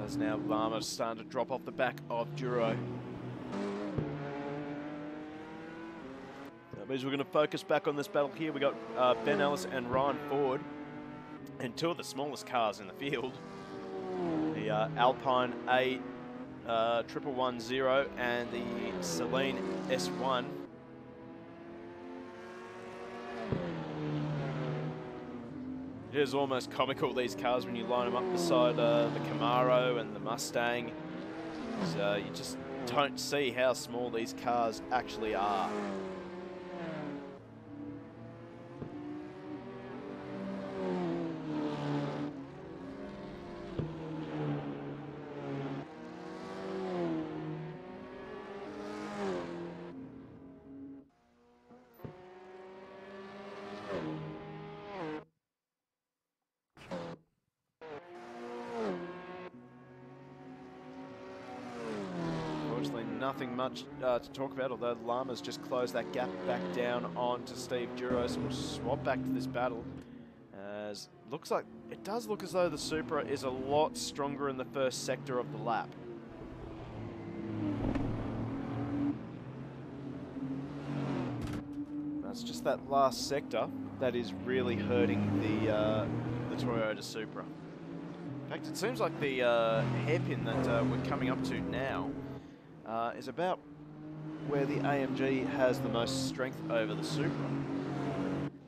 As now Llama starting to drop off the back of Duro. That means we're going to focus back on this battle here. We got Ben Ellis and Ryan Ford, and two of the smallest cars in the field. The Alpine A110 and the Celine S1. It is almost comical, these cars, when you line them up beside the Camaro and the Mustang. So you just don't see how small these cars actually are. Nothing much to talk about, although Llama's just closed that gap back down onto Steve Duro, so we'll swap back to this battle. As looks like it does look as though the Supra is a lot stronger in the first sector of the lap. That's just that last sector that is really hurting the Toyota Supra. In fact, it seems like the hairpin that we're coming up to now is about where the AMG has the most strength over the Supra,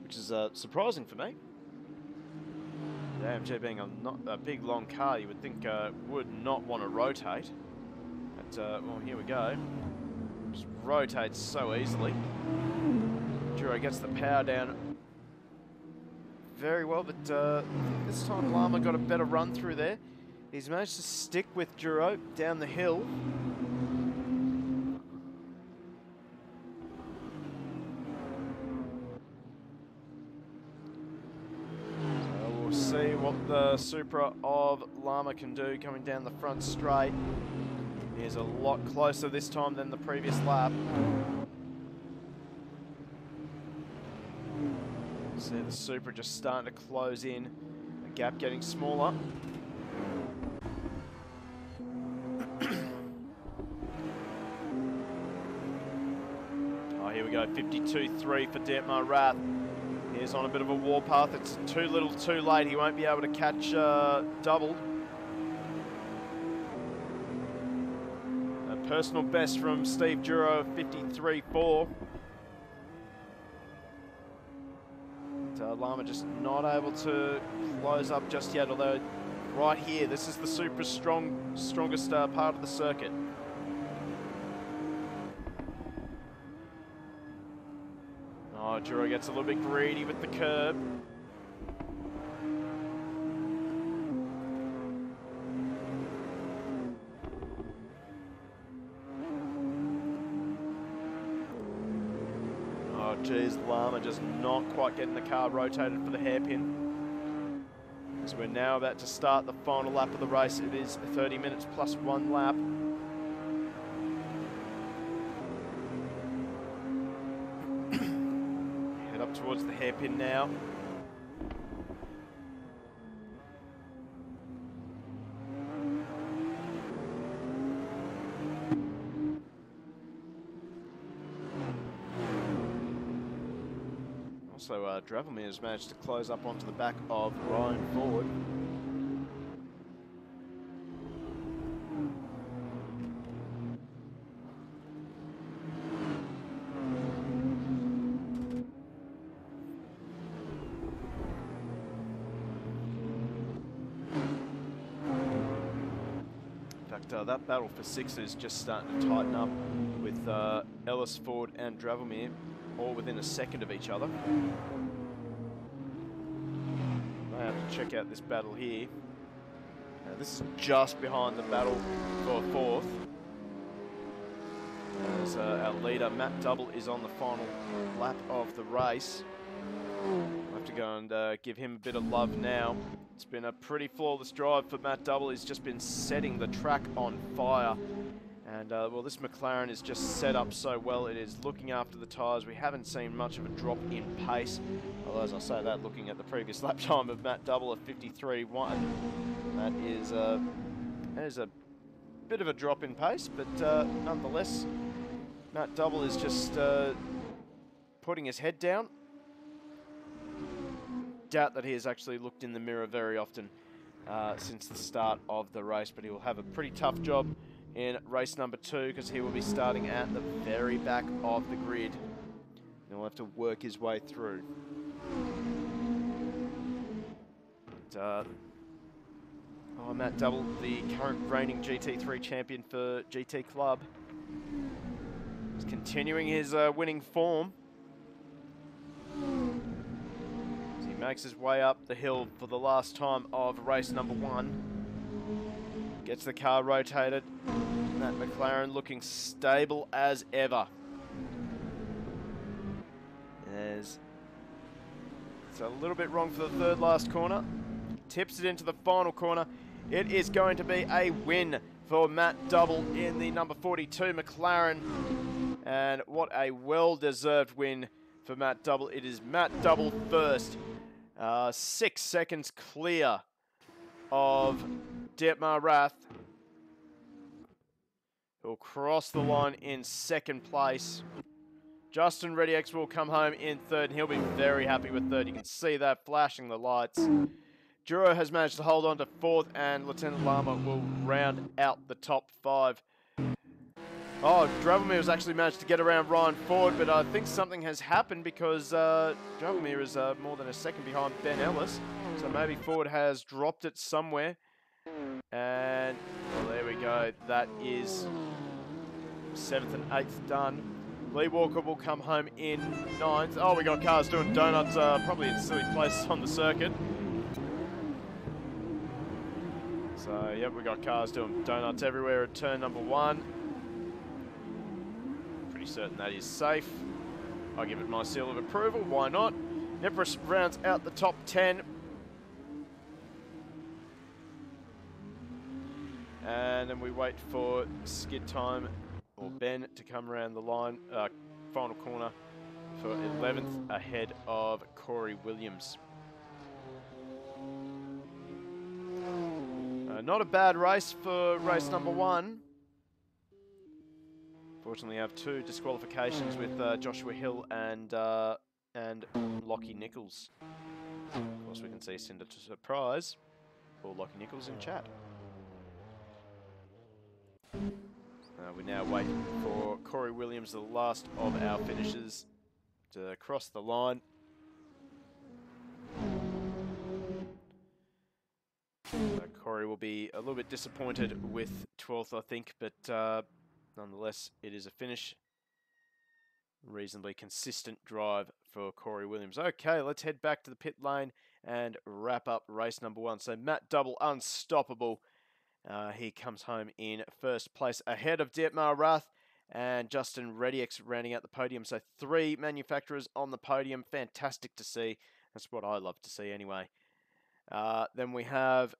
which is surprising for me. The AMG being a big, long car, you would think would not want to rotate. But, well, here we go. Just rotates so easily. Duro gets the power down very well, but this time Llama got a better run through there. He's managed to stick with Duro down the hill. See what the Supra of Llama can do coming down the front straight. He is a lot closer this time than the previous lap. See the Supra just starting to close in, the gap getting smaller. Oh, here we go, 52.3 for Detmar Rath. He's on a bit of a warpath. It's too little too late. He won't be able to catch Doubled. A personal best from Steve Duro of 53.4. Llama just not able to close up just yet, although right here, this is the Supra's strongest part of the circuit. Oh, Duro gets a little bit greedy with the curb. Oh, geez, Llama just not quite getting the car rotated for the hairpin. So we're now about to start the final lap of the race. It is 30 minutes plus 1 lap. Towards the hairpin now. Also, Dravelmere has managed to close up onto the back of Ryan Ford. That battle for six is just starting to tighten up with Ellis, Ford and Dravelmere all within a second of each other. I have to check out this battle here. This is just behind the battle for fourth. As our leader, Matt Double, is on the final lap of the race. I'll have to go and give him a bit of love now. It's been a pretty flawless drive for Matt Double. He's just been setting the track on fire. And, well, this McLaren is just set up so well. It is looking after the tyres. We haven't seen much of a drop in pace. Although, as I say that, looking at the previous lap time of Matt Double at 53.1, that is a bit of a drop in pace. But, nonetheless, Matt Double is just putting his head down. Doubt that he has actually looked in the mirror very often since the start of the race, but he will have a pretty tough job in race number 2 because he will be starting at the very back of the grid. And he'll have to work his way through. But, Matt Double, the current reigning GT3 champion for GT Club, is continuing his winning form. Makes his way up the hill for the last time of race number 1. Gets the car rotated. That McLaren looking stable as ever. It's a little bit wrong for the third last corner. Tips it into the final corner. It is going to be a win for Matt Double in the number 42 McLaren. And what a well-deserved win for Matt Double. It is Matt Double first. 6 seconds clear of Dietmar Rath, who'll cross the line in second place. Justin Rediex will come home in third, and he'll be very happy with third. You can see that flashing the lights. Duro has managed to hold on to fourth, and Lieutenant Lama will round out the top 5. Oh, Dravelmere has actually managed to get around Ryan Ford, but I think something has happened because Dravelmere is more than a second behind Ben Ellis. So maybe Ford has dropped it somewhere. And, well, there we go. That is 7th and 8th done. Lee Walker will come home in 9th. Oh, we got cars doing donuts probably in silly places on the circuit. So, yep, we got cars doing donuts everywhere at turn number 1. Certain that is safe. I'll give it my seal of approval. Why not? Nepris rounds out the top 10. And then we wait for skid time or Ben to come around the line, final corner for 11th ahead of Corey Williams. Not a bad race for race number 1. Fortunately, I have 2 disqualifications with Joshua Hill and Lockie Nichols. Of course, we can see Cinder to surprise for Lockie Nichols in chat. We now wait for Corey Williams, the last of our finishers, to cross the line. Corey will be a little bit disappointed with 12th, I think, but nonetheless, it is a finish. Reasonably consistent drive for Corey Williams. Okay, let's head back to the pit lane and wrap up race number 1. So Matt Double, unstoppable. He comes home in first place ahead of Dietmar Rath and Justin Rediex rounding out the podium. So 3 manufacturers on the podium. Fantastic to see. That's what I love to see anyway. Then we have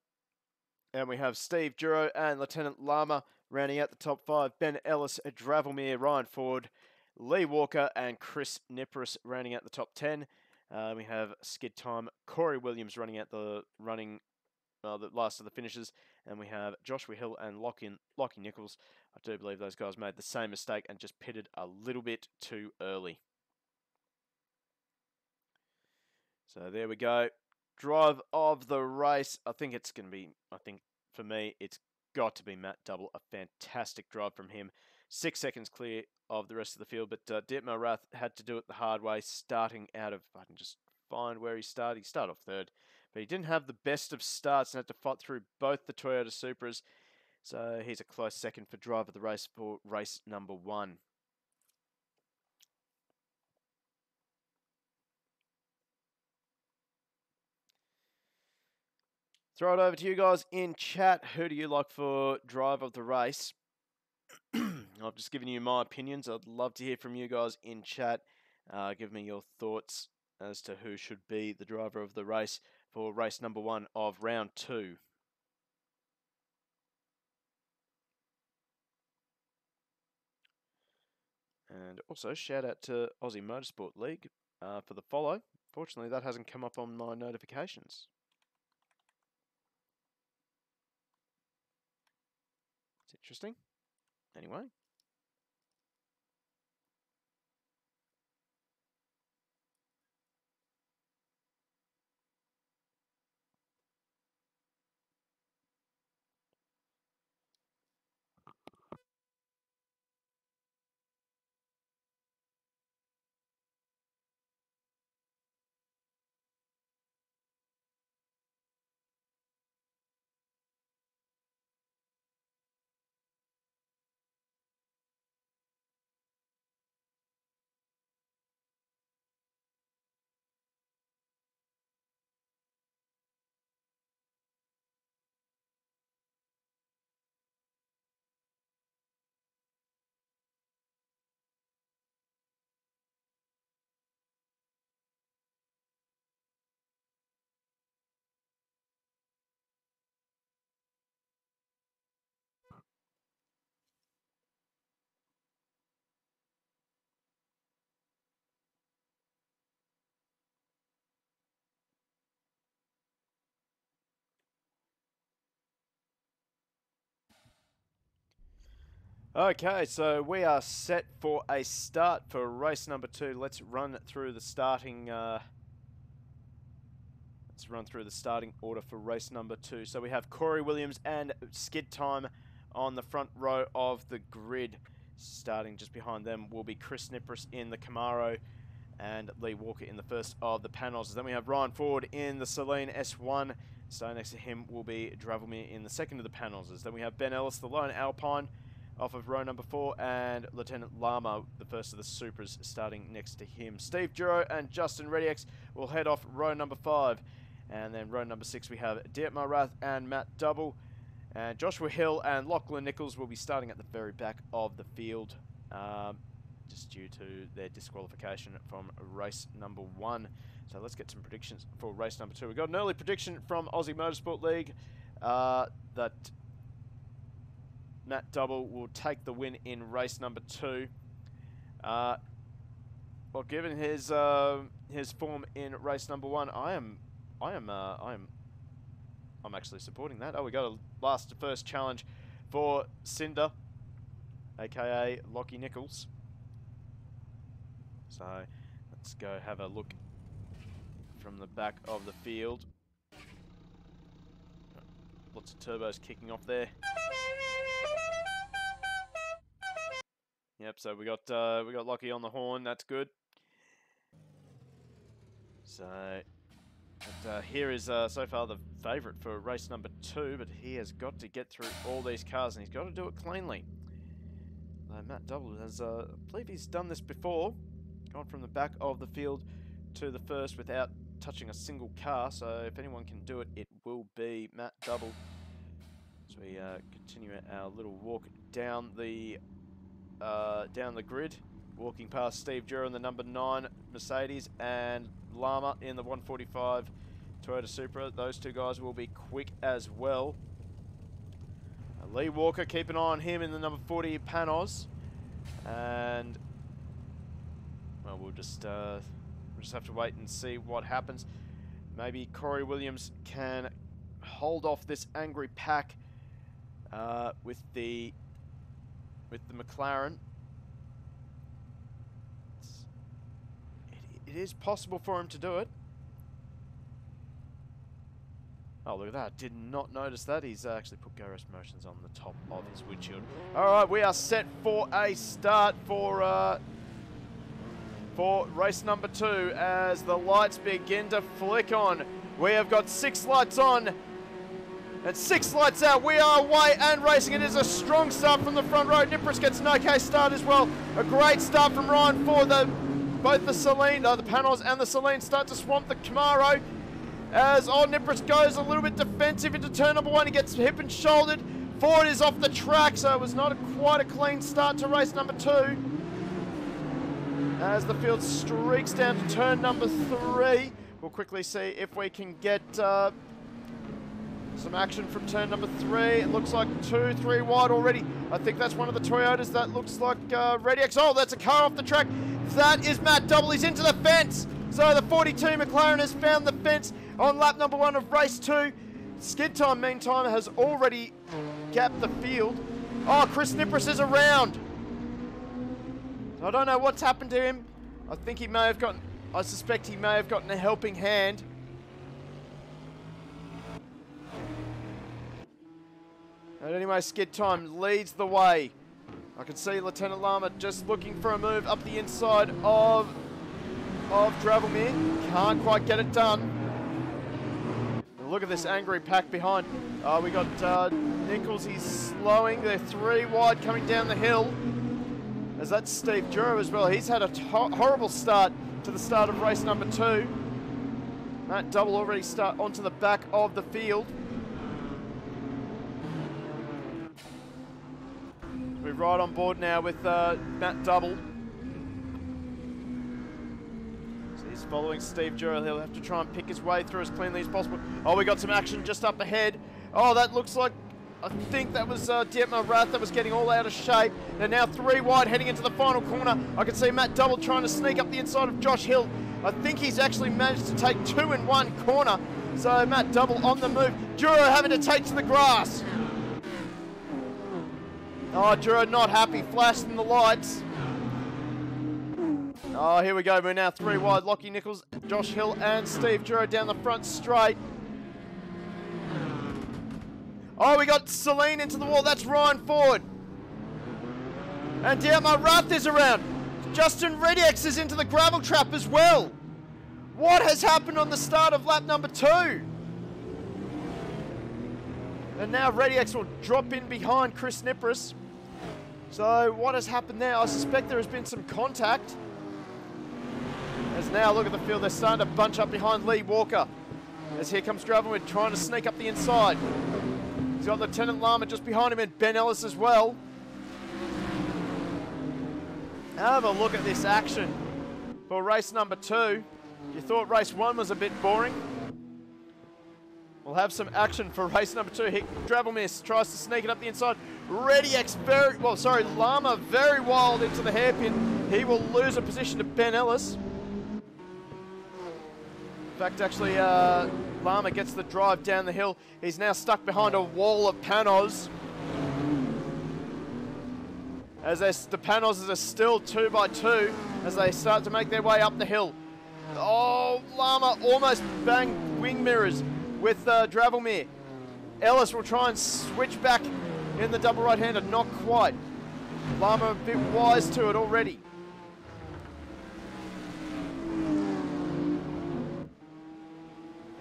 Steve Duro and Lieutenant Lama rounding out the top 5. Ben Ellis, Dravelmere, Ryan Ford, Lee Walker and Chris Nipris rounding out the top 10. We have skid time, Corey Williams running out the last of the finishes. And we have Joshua Hill and Lockie Nichols. I do believe those guys made the same mistake and just pitted a little bit too early. So there we go. Drive of the race. I think it's going to be, for me, it's got to be Matt Double. A fantastic drive from him. 6 seconds clear of the rest of the field, but Dietmar Rath had to do it the hard way, starting out of, I can just find where he started. He started off third, but he didn't have the best of starts and had to fight through both the Toyota Supras. So he's a close second for drive of the race for race number 1. Throw it over to you guys in chat. Who do you like for drive of the race? I've just given you my opinions. I'd love to hear from you guys in chat. Give me your thoughts as to who should be the driver of the race for race number 1 of round 2. And also shout out to Aussie Motorsport League for the follow. Fortunately, that hasn't come up on my notifications. It's interesting. Anyway. Okay, so we are set for a start for race number 2. Let's run through the starting. Let's run through the starting order for race number 2. So we have Corey Williams and Skid Time on the front row of the grid. Starting just behind them will be Chris Nipris in the Camaro and Lee Walker in the first of the panels. Then we have Ryan Ford in the Celine S1. Starting next to him will be Dravelmir in the second of the panels. Then we have Ben Ellis, the lone Alpine, off of row number 4, and Lieutenant Lama, the first of the Supras, starting next to him. Steve Duro and Justin Rediex will head off row number 5. And then row number 6 we have Dietmar Rath and Matt Double. And Joshua Hill and Lachlan Nichols will be starting at the very back of the field, just due to their disqualification from race number 1. So let's get some predictions for race number 2. We've got an early prediction from Aussie Motorsport League that Matt Double will take the win in race number 2. Well, given his form in race number 1, I'm actually supporting that. Oh, we got a first challenge for Cinder, aka Lockie Nichols. So let's go have a look from the back of the field. Lots of turbos kicking off there. Yep, so we got Lockie on the horn. That's good. So here is so far the favourite for race number 2, but he has got to get through all these cars and he's got to do it cleanly. Matt Double has, I believe he's done this before, gone from the back of the field to the first without touching a single car. So if anyone can do it, it will be Matt Double. As we continue our little walk down the grid, walking past Steve Dura in the number 9 Mercedes and Lama in the 145 Toyota Supra. Those two guys will be quick as well. Lee Walker, keep an eye on him in the number 40 Panos. And well, we'll just have to wait and see what happens. Maybe Corey Williams can hold off this angry pack with the McLaren. It is possible for him to do it. Oh, look at that. Did not notice that. He's actually put go rest motions on the top of his windshield. All right, we are set for a start for race number 2 as the lights begin to flick on. We have got 6 lights on and 6 lights out. We are away and racing. It is a strong start from the front row. Nipris gets an okay start as well. A great start from Ryan Ford. Both the Celine, the Panos and the Celine start to swamp the Camaro. As Nipris goes a little bit defensive into turn number 1. He gets hip and shouldered. Ford is off the track, so it was not quite a clean start to race number 2. As the field streaks down to turn number 3. We'll quickly see if we can get some action from turn number 3. It looks like 2, 3 wide already. I think that's one of the Toyotas. That looks like ReadyX. Oh, that's a car off the track. That is Matt Double. He's into the fence. So the 42 McLaren has found the fence on lap number 1 of race 2. Skid Time, meantime, has already gapped the field. Oh, Chris Nipris is around. I don't know what's happened to him. I suspect he may have gotten a helping hand. But anyway, Skid Time leads the way. I can see Lieutenant Lama just looking for a move up the inside of Dravelmere. Can't quite get it done. And look at this angry pack behind. We got Nichols, he's slowing. They're 3 wide coming down the hill. As that's Steve Duro as well. He's had a horrible start to the start of race number 2. Matt Double already start onto the back of the field. We're right on board now with Matt Double. So he's following Steve Duro. He'll have to try and pick his way through as cleanly as possible. Oh, we got some action just up ahead. Oh, that looks like, I think that was Dietmar Rath that was getting all out of shape. They're now 3 wide heading into the final corner. I can see Matt Double trying to sneak up the inside of Josh Hill. I think he's actually managed to take 2 in 1 corner. So Matt Double on the move. Duro having to take to the grass. Oh, Duro not happy, flashing the lights. Oh, here we go. We're now 3 wide. Lockie Nichols, Josh Hill and Steve Duro down the front straight. Oh, we got Celine into the wall. That's Ryan Ford. And Dietmar Rath is around. Justin ReadyX is into the gravel trap as well. What has happened on the start of lap number 2? And now ReadyX will drop in behind Chris Nipris. So what has happened there? I suspect there has been some contact. As now, look at the field. They're starting to bunch up behind Lee Walker. As here comes Dravenwood trying to sneak up the inside. He's got Lieutenant Lama just behind him and Ben Ellis as well. Have a look at this action for race number 2. You thought race 1 was a bit boring? We'll have some action for race number 2. Dravelmere tries to sneak it up the inside. ReadyX Lama very wild into the hairpin. He will lose a position to Ben Ellis. In fact, actually, Lama gets the drive down the hill. He's now stuck behind a wall of Panos. As the Panos are still 2 by 2 as they start to make their way up the hill. Oh, Lama almost banged wing mirrors with Dravelmere. Ellis will try and switch back in the double right-hander, not quite. Lama a bit wise to it already.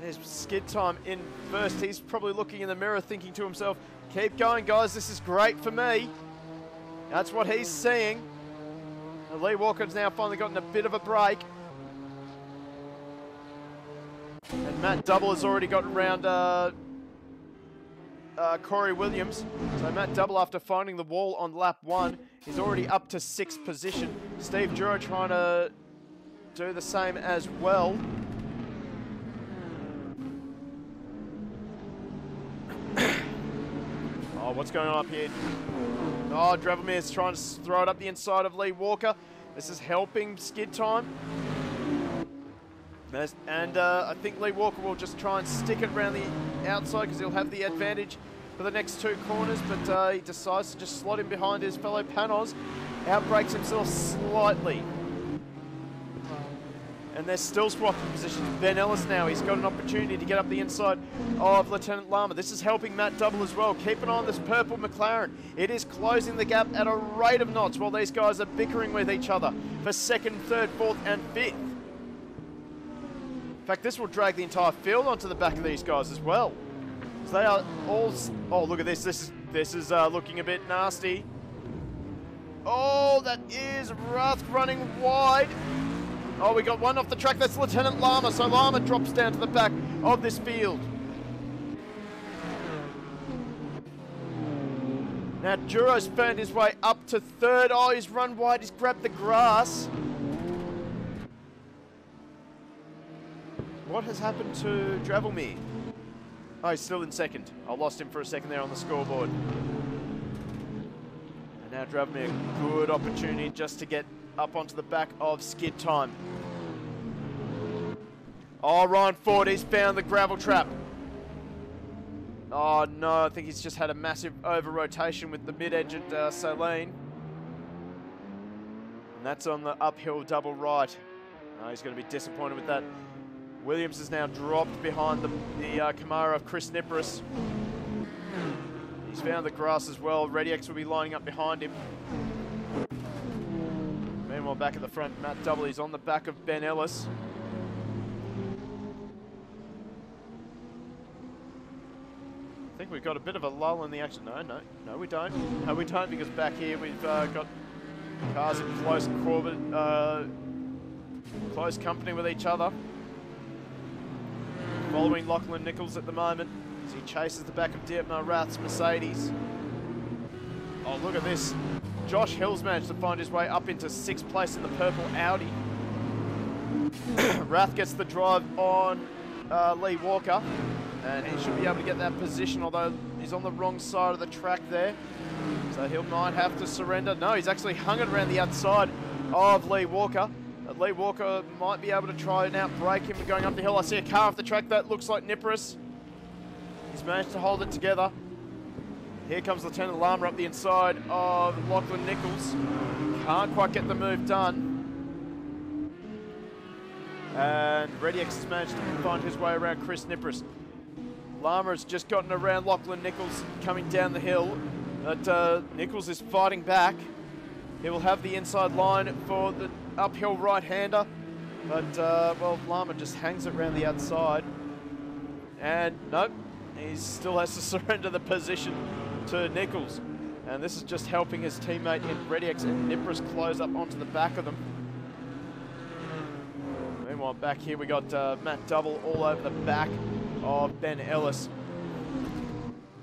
There's Skid Time in first. He's probably looking in the mirror thinking to himself, keep going guys, this is great for me. That's what he's seeing. And Lee Walker's now finally gotten a bit of a break. And Matt Double has already got around Corey Williams. So Matt Double, after finding the wall on lap 1, is already up to 6th position. Steve Duro trying to do the same as well. Oh, what's going on up here? Oh, Dravelmere's trying to throw it up the inside of Lee Walker. This is helping Skid Time. And I think Lee Walker will just try and stick it around the outside because he'll have the advantage for the next 2 corners, but he decides to just slot in behind his fellow Panos. Outbrakes himself slightly. And they're still swapping positions. Ben Ellis now, he's got an opportunity to get up the inside of Lieutenant Lama. This is helping Matt Double as well. Keep an eye on this purple McLaren. It is closing the gap at a rate of knots while these guys are bickering with each other for second, third, fourth, and fifth. In fact, this will drag the entire field onto the back of these guys as well. So they are all... Oh, look at this. This is looking a bit nasty. Oh, that is Rath running wide. Oh, we got one off the track. That's Lieutenant Lama. So Lama drops down to the back of this field. Now, Duro's found his way up to third. Oh, he's run wide. He's grabbed the grass. What has happened to Dravelmere? Oh, he's still in second. I lost him for a second there on the scoreboard. And now Dravelmere, good opportunity just to get up onto the back of Skid Time. Oh, Ryan Ford, he's found the gravel trap. Oh no, I think he's just had a massive over-rotation with the mid-engined Saline. And that's on the uphill double right. Oh, he's going to be disappointed with that. Williams has now dropped behind the Camaro of Chris Nipris. He's found the grass as well. ReadyX will be lining up behind him. Meanwhile, back at the front, Matt Double, he's on the back of Ben Ellis. I think we've got a bit of a lull in the action. No, we don't. No, we don't, because back here we've got cars in close company with each other. Following Lachlan Nichols at the moment as he chases the back of Dietmar Rath's Mercedes. Oh, look at this. Josh Hill's managed to find his way up into 6th place in the purple Audi. Rath gets the drive on Lee Walker, and he should be able to get that position, although he's on the wrong side of the track there. So he might have to surrender. No, he's actually hung it around the outside of Lee Walker. Lee Walker might be able to try and outbrake him going up the hill. I see a car off the track that looks like Nipris. He's managed to hold it together. Here comes Lieutenant Lama up the inside of Lachlan Nichols. Can't quite get the move done. And ReadyX has managed to find his way around Chris Nipris. Lama has just gotten around Lachlan Nichols coming down the hill. But Nichols is fighting back. He will have the inside line for the uphill right-hander. But, well, Lama just hangs it around the outside. And, nope, he still has to surrender the position to Nichols. And this is just helping his teammate in ReadyX and Nipris close up onto the back of them. Meanwhile, back here we got Matt Double all over the back of Ben Ellis.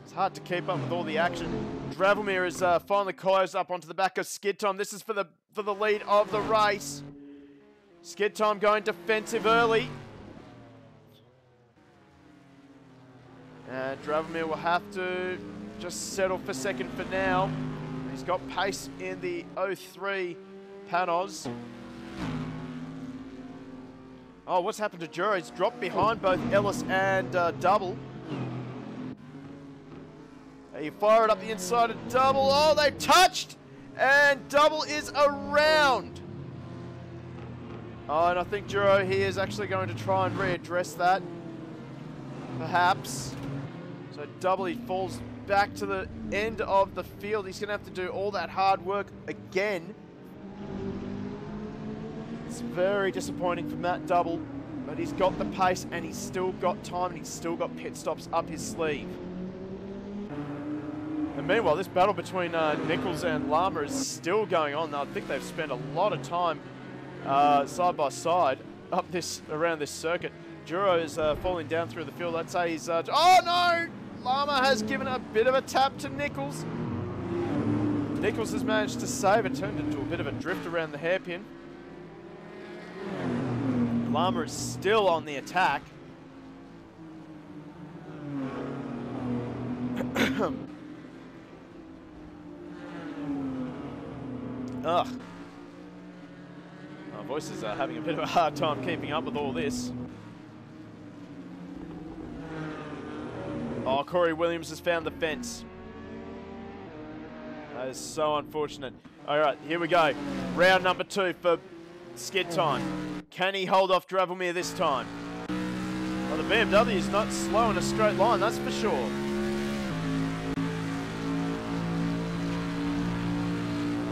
It's hard to keep up with all the action. Dravelmere is finally closed up onto the back of Skid Time. This is for the lead of the race. Skid Time going defensive early. And Dravelmere will have to just settle for second for now. He's got pace in the 03 Panos. Oh, what's happened to Juro? He's dropped behind both Ellis and Double. You fire it up the inside of Double. Oh, they touched! And Double is around. Oh, and I think Juro here is actually going to try and readdress that. Perhaps. So Double, he falls back to the end of the field. He's going to have to do all that hard work again. It's very disappointing for Matt Double, but he's got the pace and he's still got time and he's still got pit stops up his sleeve. And meanwhile, this battle between Nichols and Lama is still going on. I think they've spent a lot of time side by side up around this circuit. Juro is falling down through the field. I'd say he's... oh no! Lama has given a bit of a tap to Nichols. Nichols has managed to save it, turned into a bit of a drift around the hairpin. Lama is still on the attack. Ugh. My voice is having a bit of a hard time keeping up with all this. Oh, Corey Williams has found the fence. That is so unfortunate. All right, here we go. Round number 2 for skid time. Can he hold off Dravelmir this time? Well, the BMW is not slow in a straight line, that's for sure.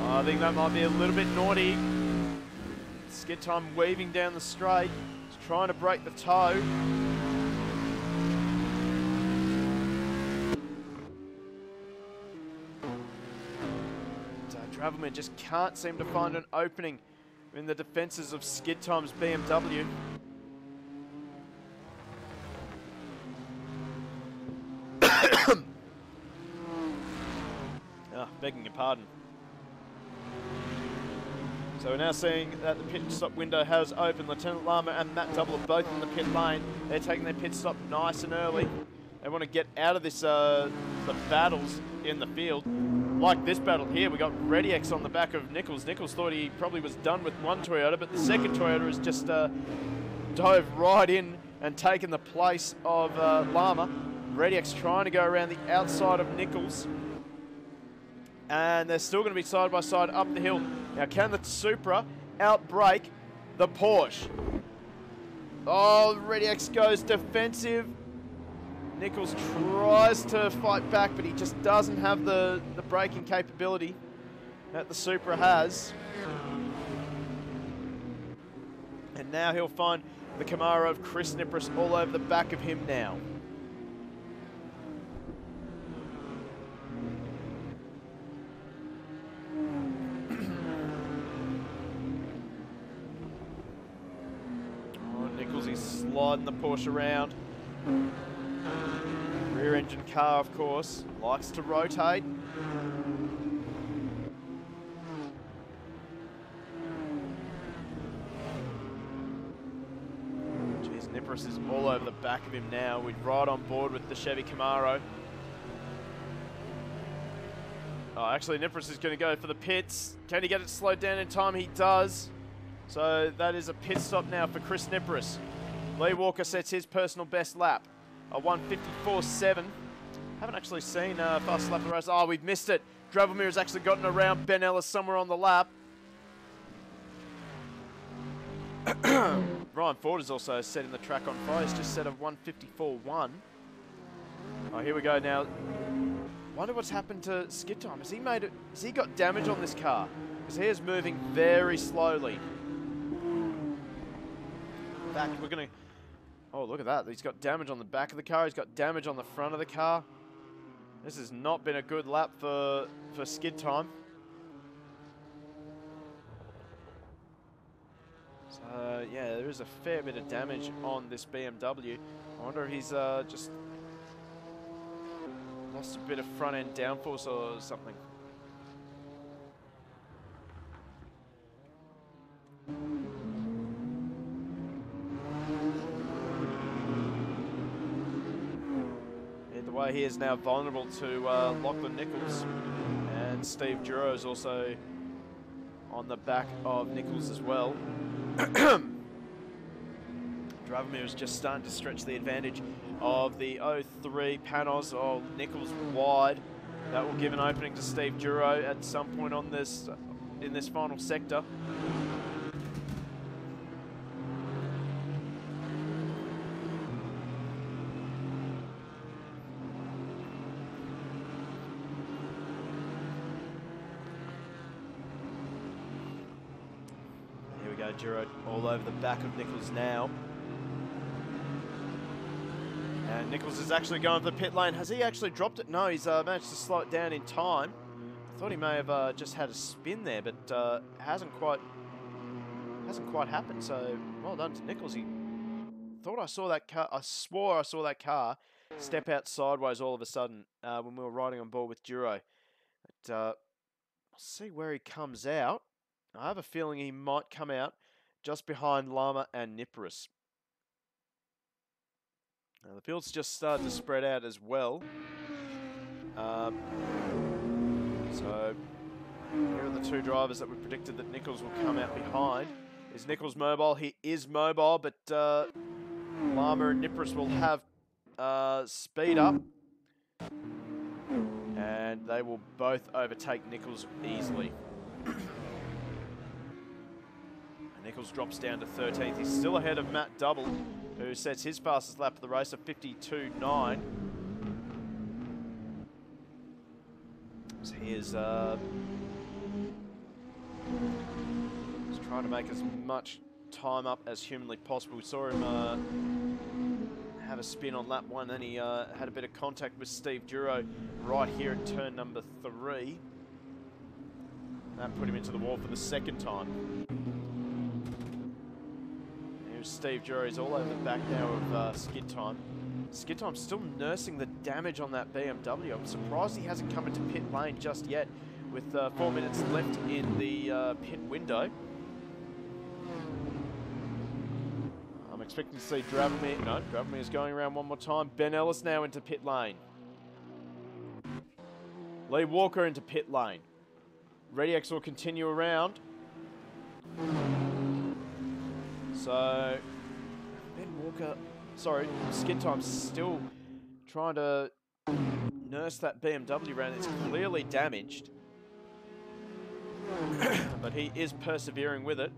I think that might be a little bit naughty. Skid time weaving down the straight. He's trying to break the toe. Dravelmir just can't seem to find an opening in the defences of Skid Time's BMW. Begging your pardon. So we're now seeing that the pit stop window has opened. Lieutenant Lama and Matt Double are both in the pit lane. They're taking their pit stop nice and early. They want to get out of this the battles in the field. Like this battle here, we got ReadyX on the back of Nichols. Nichols thought he probably was done with one Toyota, but the second Toyota has just dove right in and taken the place of Lama. ReadyX trying to go around the outside of Nichols. And they're still going to be side by side up the hill. Now, can the Supra outbrake the Porsche? Oh, ReadyX goes defensive. Nichols tries to fight back, but he just doesn't have the braking capability that the Supra has. And now he'll find the Camaro of Chris Nipris all over the back of him now. Nichols, he's sliding the Porsche around. Rear engine car, of course, likes to rotate. Jeez, Nipris is all over the back of him now. We're right on board with the Chevy Camaro. Oh, actually, Nipris is going to go for the pits. Can he get it slowed down in time? He does. So that is a pit stop now for Chris Nipris. Lee Walker sets his personal best lap. A 1:54.7. Haven't actually seen fast lap of the race. Oh, we've missed it. Dravelmir has actually gotten around Ben Ellis somewhere on the lap. Ryan Ford is also setting the track on fire. He's just set a 1:54.1. Oh, here we go now. Wonder what's happened to Skid Time. Has he got damage on this car? Because he is moving very slowly. In fact, we're going to... Oh, look at that. He's got damage on the back of the car. He's got damage on the front of the car. This has not been a good lap for Skid Time. So, yeah, there is a fair bit of damage on this BMW. I wonder if he's just lost a bit of front-end downforce or something. Either way, he is now vulnerable to Lachlan Nichols, and Steve Duro is also on the back of Nichols as well. Dravelmir is just starting to stretch the advantage of the 03 Panos. Oh, Nichols wide. That will give an opening to Steve Duro at some point on this in this final sector. Here we go, Duro all over the back of Nichols now. And Nichols is actually going for the pit lane. Has he actually dropped it? No, he's managed to slow it down in time. I thought he may have just had a spin there, but hasn't quite happened. So well done to Nichols. He thought I saw that car. I swore I saw that car step out sideways all of a sudden when we were riding on board with Duro. But I'll see where he comes out. I have a feeling he might come out just behind Lama and Nipris. Now the field's just started to spread out as well. So here are the two drivers that we predicted that Nichols will come out behind. Is Nichols mobile? He is mobile, but Lama and Nipris will have speed up. And they will both overtake Nichols easily. Nichols drops down to 13th. He's still ahead of Matt Double, who sets his fastest lap of the race of 52.9. So he is he's trying to make as much time up as humanly possible. We saw him have a spin on lap 1, then he had a bit of contact with Steve Duro right here at turn number 3. That put him into the wall for the second time. Here's Steve Duro. He's all over the back now of Skid Time. Skid Time's still nursing the damage on that BMW. I'm surprised he hasn't come into pit lane just yet with 4 minutes left in the pit window. I'm expecting to see Dravomir. No, Dravomir is going around one more time. Ben Ellis now into pit lane. Lee Walker into pit lane. ReadyX will continue around. So, Ben Walker, sorry, Skid Time's still trying to nurse that BMW around. It's clearly damaged. But he is persevering with it.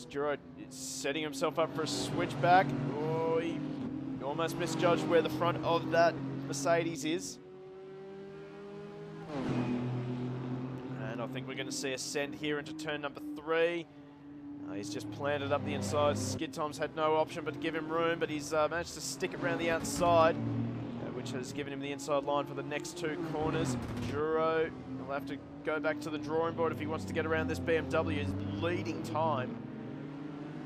Duro is setting himself up for a switchback. Oh, he almost misjudged where the front of that Mercedes is. And I think we're going to see a send here into turn number 3. He's just planted up the inside. Skid Time's had no option but to give him room, but he's managed to stick it around the outside, which has given him the inside line for the next 2 corners. Duro will have to go back to the drawing board if he wants to get around this BMW. He's bleeding time.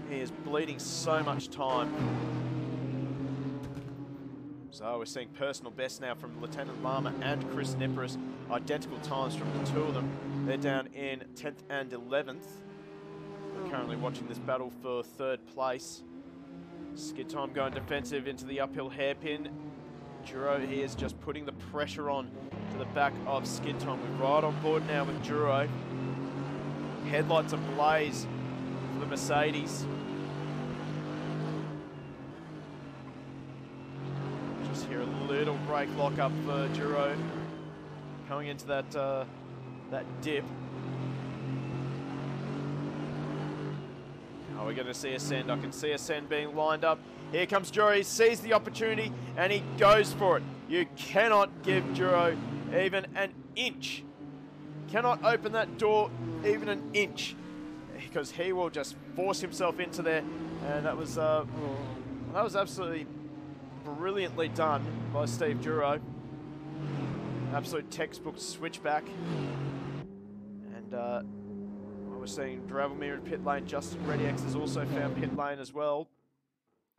He is bleeding so much time. So we're seeing personal best now from Lieutenant Lama and Chris Nippers. Identical times from the 2 of them. They're down in 10th and 11th. We're currently watching this battle for 3rd place. Skid Time going defensive into the uphill hairpin. Duro here is just putting the pressure on to the back of Skid Time. We're right on board now with Duro. Headlights ablaze for the Mercedes. Just hear a little brake lock up for Duro coming into that that dip. Oh, we're going to see a send. I can see a send being lined up. Here comes Duro. He sees the opportunity and he goes for it. You cannot give Duro even an inch. Cannot open that door even an inch, because he will just force himself into there. And that was absolutely brilliantly done by Steve Duro. Absolute textbook switchback. And we're seeing Dravomir in pit lane. Justin ReadyX has also found pit lane as well.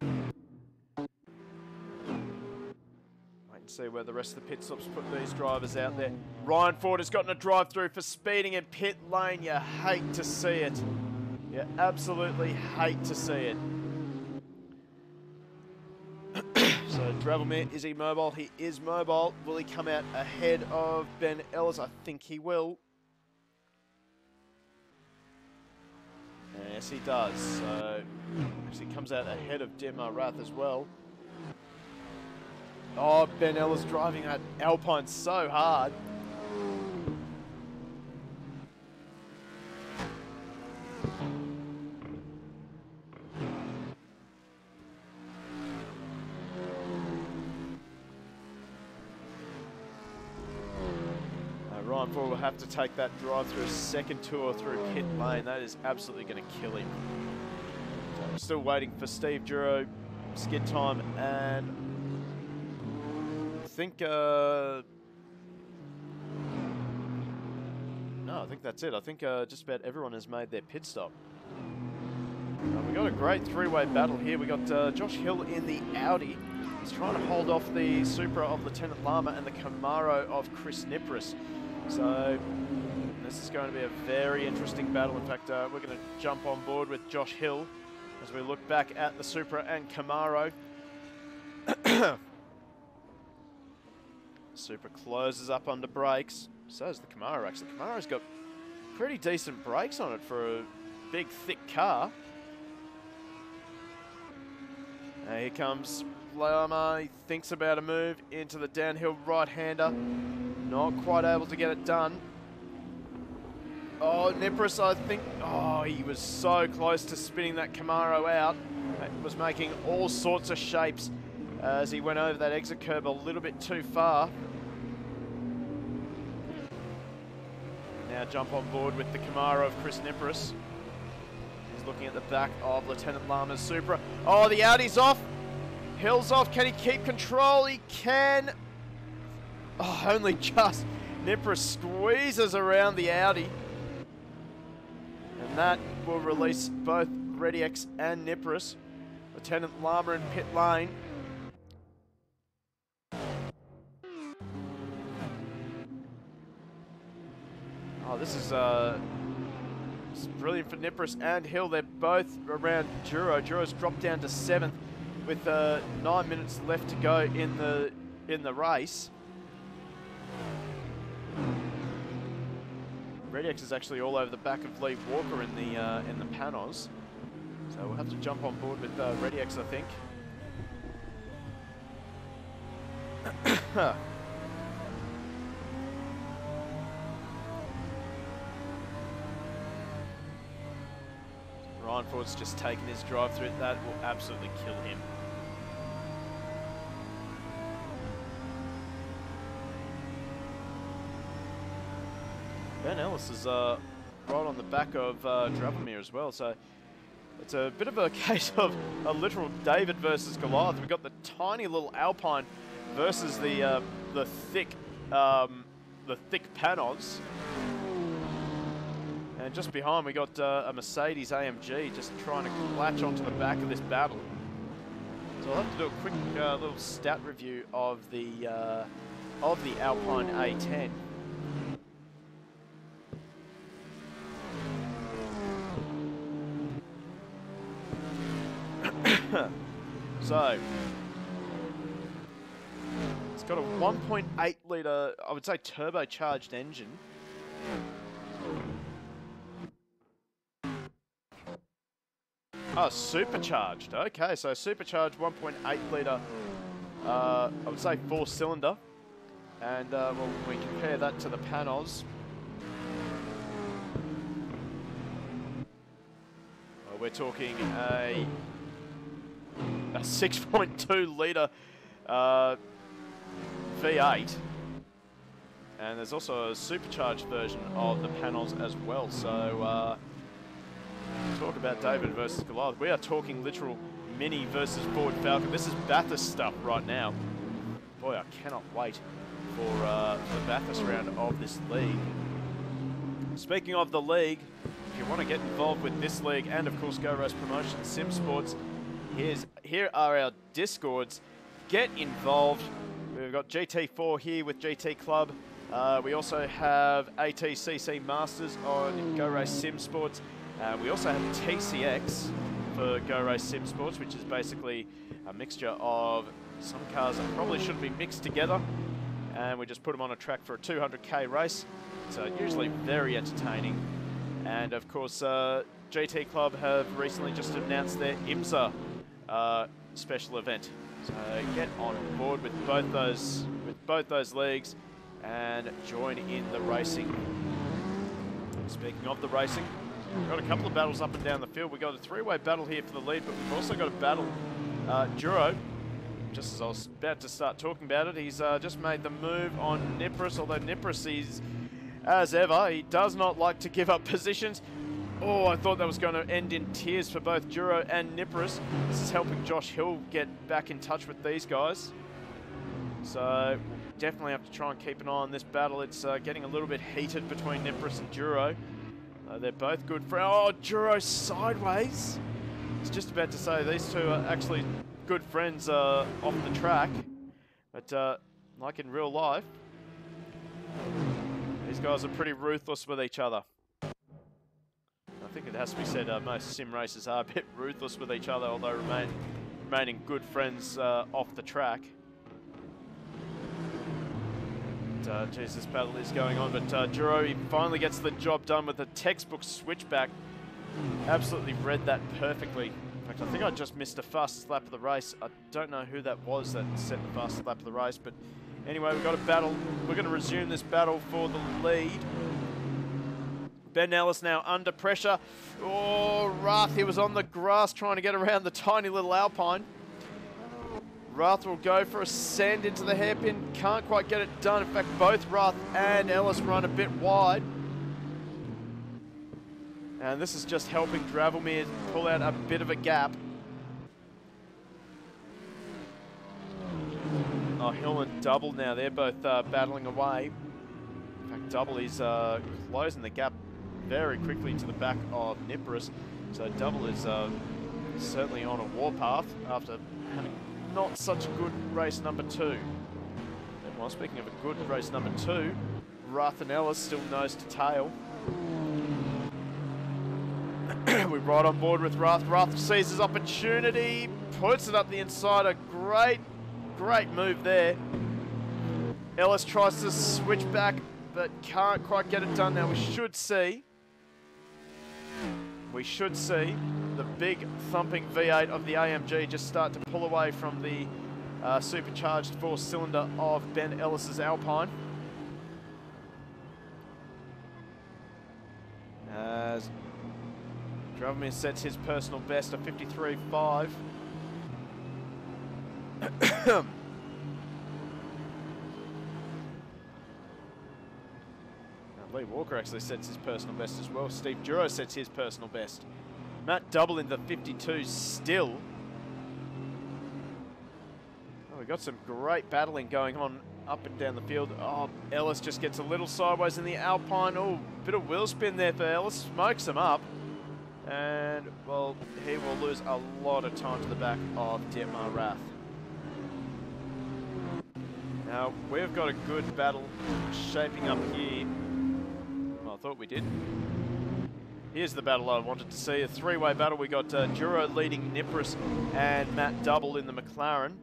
Wait and see where the rest of the pit stops put these drivers out there. Ryan Ford has gotten a drive through for speeding in pit lane. You hate to see it. You absolutely hate to see it. So Dravomir, is he mobile? He is mobile. Will he come out ahead of Ben Ellis? I think he will. Yes, he does. So actually comes out ahead of Demar Rath as well. Oh, Ben Ellis driving that Alpine so hard. Ryan Ford will have to take that drive through a second tour through pit lane. That is absolutely going to kill him. So I'm still waiting for Steve Duro, Skid Time, and I think no, I think that's it. I think just about everyone has made their pit stop. We got a great 3-way battle here. We got Josh Hill in the Audi. He's trying to hold off the Supra of Lieutenant Lama and the Camaro of Chris Nippers. So this is going to be a very interesting battle. In fact, we're going to jump on board with Josh Hill as we look back at the Supra and Camaro. Supra closes up under brakes. So does the Camaro, actually. The Camaro's got pretty decent brakes on it for a big, thick car. Here comes Lama. He thinks about a move into the downhill right-hander. Not quite able to get it done. Oh, Nipris, I think, oh, he was so close to spinning that Camaro out. It was making all sorts of shapes as he went over that exit curb a little bit too far. Now jump on board with the Camaro of Chris Nipris. He's looking at the back of Lieutenant Lama's Supra. Oh, the Audi's off. Hill's off. Can he keep control? He can. Oh, only just. Nipris squeezes around the Audi. And that will release both ReadyX and Nipris. Lieutenant Lama in pit lane. Oh, this is brilliant for Nipris and Hill. They're both around Duro. Duro's dropped down to 7th with 9 minutes left to go in the race. ReadyX is actually all over the back of Lee Walker in the Panos. So we'll have to jump on board with ReadyX, I think. Ryan Ford's just taken his drive through. That will absolutely kill him. Ben Ellis is right on the back of Dravomir as well, so it's a bit of a case of a literal David versus Goliath. We've got the tiny little Alpine versus the thick Panos. And just behind, we got a Mercedes AMG just trying to latch onto the back of this battle. So I'll have to do a quick little stat review of the Alpine A10. So it's got a 1.8 litre, I would say, turbocharged engine. Oh, supercharged. Okay, so supercharged 1.8 litre, I would say 4-cylinder. And when we compare that to the Panos, well, we're talking a 6.2 litre V8. And there's also a supercharged version of the Panos as well. So, talk about David versus Goliath. We are talking literal Mini versus Ford Falcon. This is Bathurst stuff right now. Boy, I cannot wait for the Bathurst round of this league. Speaking of the league, if you want to get involved with this league and of course Go Race Promotions, Simsports, here are our Discords. Get involved. We've got GT4 here with GT Club. We also have ATCC Masters on Go Race Simsports. We also have TCX for Go Race Simsports, which is basically a mixture of some cars that probably shouldn't be mixed together, and we just put them on a track for a 200k race. So usually very entertaining. And of course, GT Club have recently just announced their IMSA special event. So get on board with both those leagues and join in the racing. Speaking of the racing, we've got a couple of battles up and down the field. We've got a three-way battle here for the lead, but we've also got a battle. Duro, just as I was about to start talking about it, he's just made the move on Nipris, although Nipris is, as ever, he does not like to give up positions. Oh, I thought that was going to end in tears for both Duro and Nipris. This is helping Josh Hill get back in touch with these guys. So definitely have to try and keep an eye on this battle. It's getting a little bit heated between Nipris and Duro. They're both good friends. Oh, Duro sideways. I was just about to say these two are actually good friends off the track. But like in real life, these guys are pretty ruthless with each other. I think it has to be said most sim racers are a bit ruthless with each other, although remaining good friends off the track. Geez, this battle is going on, but Duro, he finally gets the job done with a textbook switchback. Absolutely read that perfectly. In fact, I think I just missed the fastest lap of the race. I don't know who that was that set the fastest lap of the race, but anyway, we've got a battle. We're going to resume this battle for the lead. Ben Ellis now under pressure. Oh, Rath, he was on the grass trying to get around the tiny little Alpine. Rath will go for a send into the hairpin. Can't quite get it done. In fact, both Rath and Ellis run a bit wide. And this is just helping Dravelmere pull out a bit of a gap. Oh, Hill and Double now. They're both battling away. In fact, Double is closing the gap very quickly to the back of Nippers. So Double is certainly on a warpath after having not such a good race number 2. And well, speaking of a good race number 2, Rath and Ellis still nose to tail. We're right on board with Rath. Rath sees his opportunity, puts it up the inside. A great move there. Ellis tries to switch back, but can't quite get it done. Now we should see the big thumping V8 of the AMG just start to pull away from the supercharged 4-cylinder of Ben Ellis's Alpine. As Dravelmere sets his personal best of 53.5. Lee Walker actually sets his personal best as well. Steve Duro sets his personal best. Matt Double in the 52 still. Oh, we got some great battling going on up and down the field. Oh, Ellis just gets a little sideways in the Alpine. Oh, bit of wheel spin there for Ellis. Smokes him up. And, well, he will lose a lot of time to the back of Dietmar Rath. Now, we've got a good battle shaping up here. Well, I thought we did. Here's the battle I wanted to see. A three-way battle. We got Duro leading Nippers and Matt Double in the McLaren.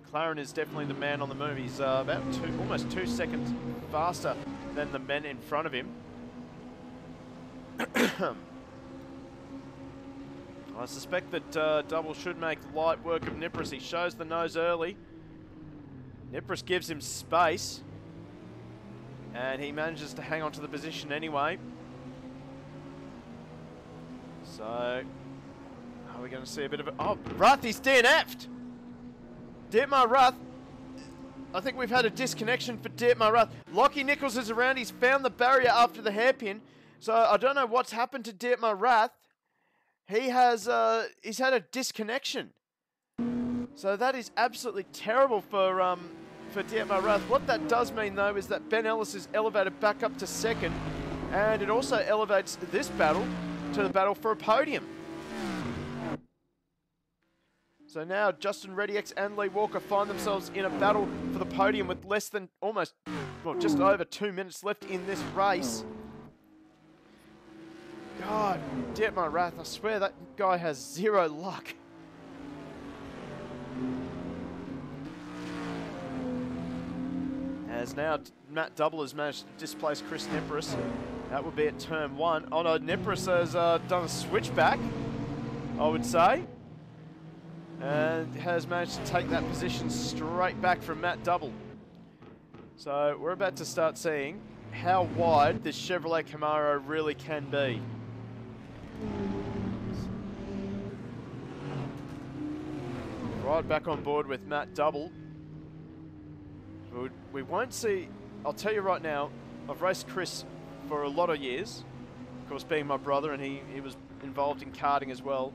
McLaren is definitely the man on the move. He's about almost 2 seconds faster than the men in front of him. I suspect that Double should make light work of Nippers. He shows the nose early. Nippers gives him space. And he manages to hang on to the position anyway. So, are we going to see a bit of a... Oh, Rath, he's DNF'd! Dietmar Rath. I think we've had a disconnection for Dietmar Rath. Lockie Nichols is around. He's found the barrier after the hairpin. So, I don't know what's happened to Dietmar Rath. He has, he's had a disconnection. So that is absolutely terrible for Dietmar Rath. What that does mean, though, is that Ben Ellis is elevated back up to second. And it also elevates this battle to the battle for a podium. So now Justin Reddy-X and Lee Walker find themselves in a battle for the podium with less than almost, well, just over 2 minutes left in this race. God, Dietmar Rath, I swear that guy has zero luck. As now Matt Double has managed to displace Chris Nippers. That would be at turn 1. Oh no, Nippers has done a switchback, I would say. And has managed to take that position straight back from Matt Double. So we're about to start seeing how wide this Chevrolet Camaro really can be. Right back on board with Matt Double. We won't see, I'll tell you right now, I've raced Chris for a lot of years. Of course, being my brother, and he was involved in karting as well.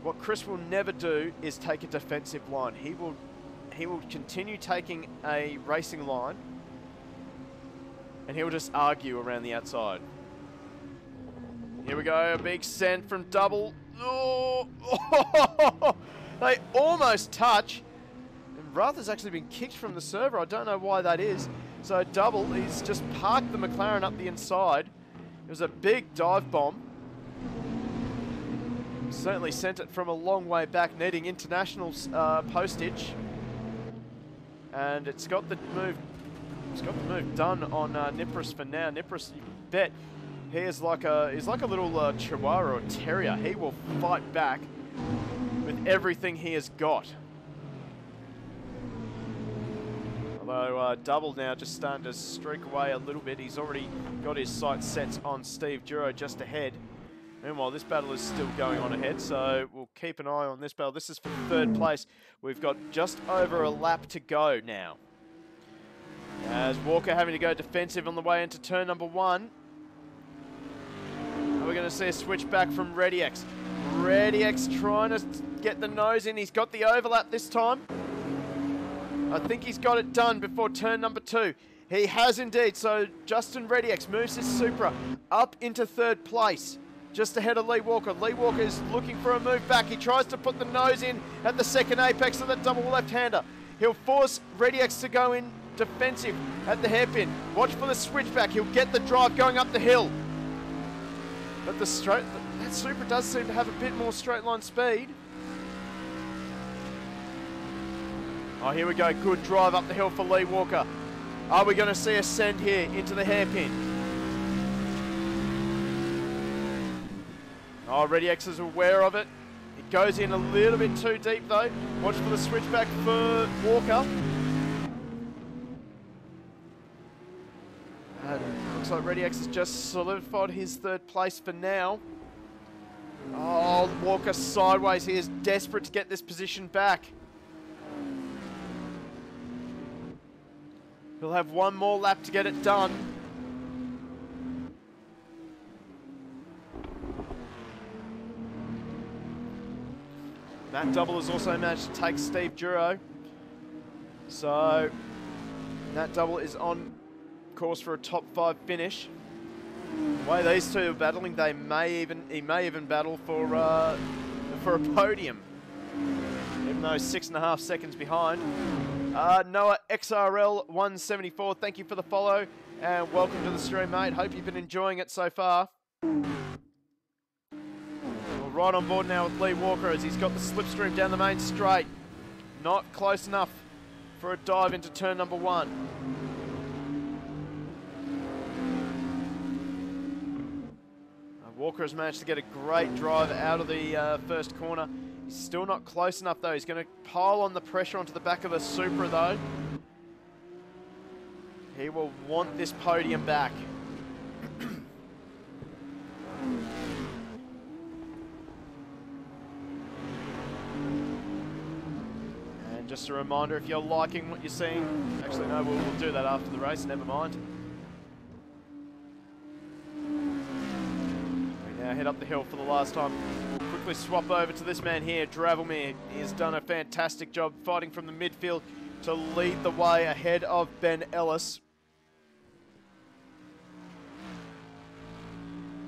What Chris will never do is take a defensive line. He will continue taking a racing line, and he'll just argue around the outside. Here we go, a big send from Double. Oh, they almost touch. And Rath has actually been kicked from the server. I don't know why that is. So Double, he's just parked the McLaren up the inside. It was a big dive bomb. Certainly sent it from a long way back, needing international postage. And it's got the move. It's got the move done on Nippers for now. Nippers, you bet, he's like a little Chihuahua or Terrier. He will fight back with everything he has got. Although Double now just starting to streak away a little bit. He's already got his sights set on Steve Duro just ahead. Meanwhile, this battle is still going on ahead, so we'll keep an eye on this battle. This is for third place. We've got just over a lap to go now. As Walker having to go defensive on the way into turn number 1. And we're going to see a switch back from ReadyX. ReadyX trying to get the nose in. He's got the overlap this time. I think he's got it done before turn number 2. He has indeed. So Justin ReadyX moves his Supra up into third place, just ahead of Lee Walker. Lee Walker is looking for a move back. He tries to put the nose in at the second apex of that double left-hander. He'll force ReadyX to go in defensive at the hairpin. Watch for the switchback. He'll get the drive going up the hill. But that Supra does seem to have a bit more straight line speed. Oh, here we go. Good drive up the hill for Lee Walker. Are we going to see a send here into the hairpin? Oh, ReadyX is aware of it. It goes in a little bit too deep though. Watch for the switchback for Walker. Looks like ReadyX has just solidified his third place for now. Oh, Walker sideways. He is desperate to get this position back. He'll have one more lap to get it done. Matt Double has also managed to take Steve Duro. So, Matt Double is on course for a top 5 finish. The way these two are battling, he may even battle for a podium, even though 6.5 seconds behind. Noah XRL 174, thank you for the follow and welcome to the stream, mate. Hope you've been enjoying it so far. We're right on board now with Lee Walker as he's got the slipstream down the main straight. Not close enough for a dive into turn number 1. Walker has managed to get a great drive out of the first corner. He's still not close enough though. He's going to pile on the pressure onto the back of the Supra though. He will want this podium back. And just a reminder, if you're liking what you're seeing, actually no, we'll do that after the race, never mind. Now head up the hill for the last time. We'll quickly swap over to this man here, Dravelmere. He has done a fantastic job fighting from the midfield to lead the way ahead of Ben Ellis.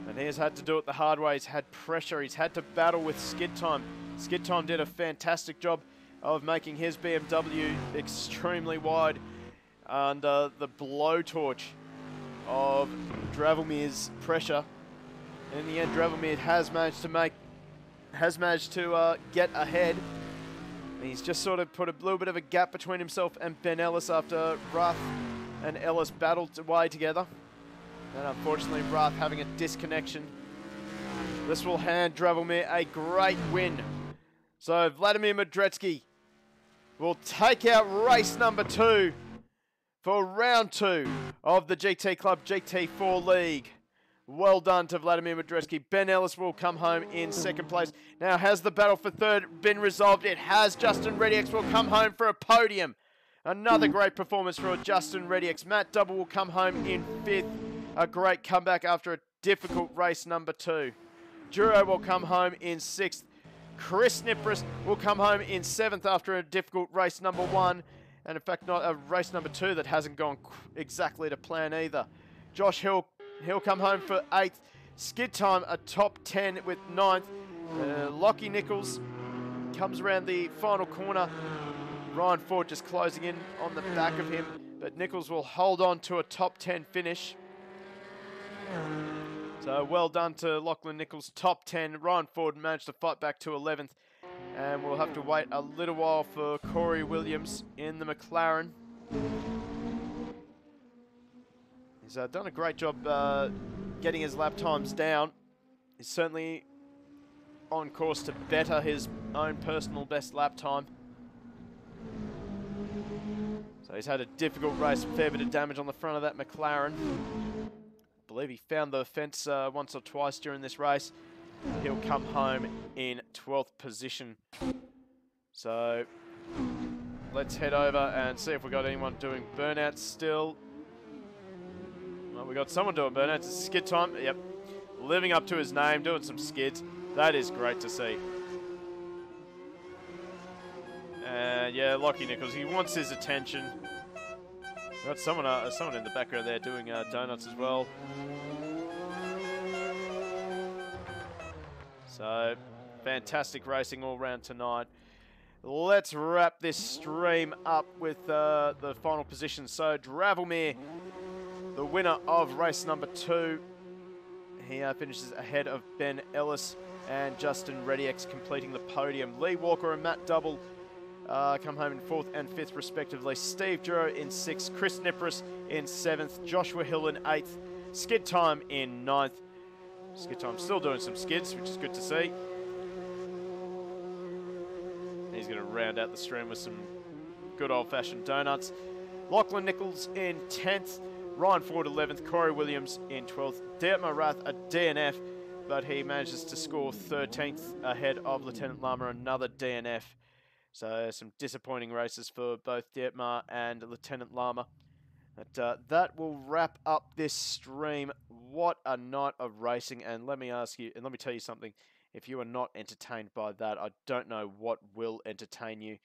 And he has had to do it the hard way. He's had pressure. He's had to battle with Skid Time. Skid Time did a fantastic job of making his BMW extremely wide under the blowtorch of Dravelmere's pressure. In the end, Dravelmere has managed to get ahead. And he's just sort of put a little bit of a gap between himself and Ben Ellis after Rath and Ellis battled away together. And unfortunately, Rath having a disconnection. This will hand Dravelmere a great win. So Vladimir Modretsky will take out race number 2 for round 2 of the GT Club GT4 League. Well done to Vladimir Modretsky. Ben Ellis will come home in second place. Now, has the battle for third been resolved? It has. Justin ReadyX will come home for a podium. Another great performance for Justin ReadyX. Matt Double will come home in 5th. A great comeback after a difficult race number 2. Duro will come home in 6th. Chris Nipris will come home in 7th after a difficult race number 1. And in fact, not a race number 2 that hasn't gone exactly to plan either. Josh Hill, he'll come home for 8th. Skid Time, a top 10 with 9th. Lockie Nichols comes around the final corner. Ryan Ford just closing in on the back of him. But Nichols will hold on to a top 10 finish. So well done to Lachlan Nichols, top 10. Ryan Ford managed to fight back to 11th. And we'll have to wait a little while for Corey Williams in the McLaren. He's done a great job getting his lap times down. He's certainly on course to better his own personal best lap time. So he's had a difficult race, a fair bit of damage on the front of that McLaren. I believe he found the fence once or twice during this race. He'll come home in 12th position. So let's head over and see if we got anyone doing burnouts still. Well, we got someone doing burnouts. It's skid time. Yep. Living up to his name, doing some skids. That is great to see. And yeah, Lockie Nichols, he wants his attention. Got someone in the background there doing donuts as well. So, fantastic racing all round tonight. Let's wrap this stream up with the final position. So, Dravelmere, the winner of race number 2. He finishes ahead of Ben Ellis and Justin Rediex completing the podium. Lee Walker and Matt Double come home in 4th and 5th respectively. Steve Duro in 6th, Chris Nipris in 7th, Joshua Hill in 8th, Skid Time in 9th. Skid Time still doing some skids, which is good to see. He's going to round out the stream with some good old-fashioned donuts. Lachlan Nichols in 10th, Ryan Ford 11th, Corey Williams in 12th, Dietmar Rath a DNF, but he manages to score 13th ahead of Lieutenant Lama, another DNF. So some disappointing races for both Dietmar and Lieutenant Lama. But that will wrap up this stream. What a night of racing. And let me ask you, and let me tell you something. If you are not entertained by that, I don't know what will entertain you.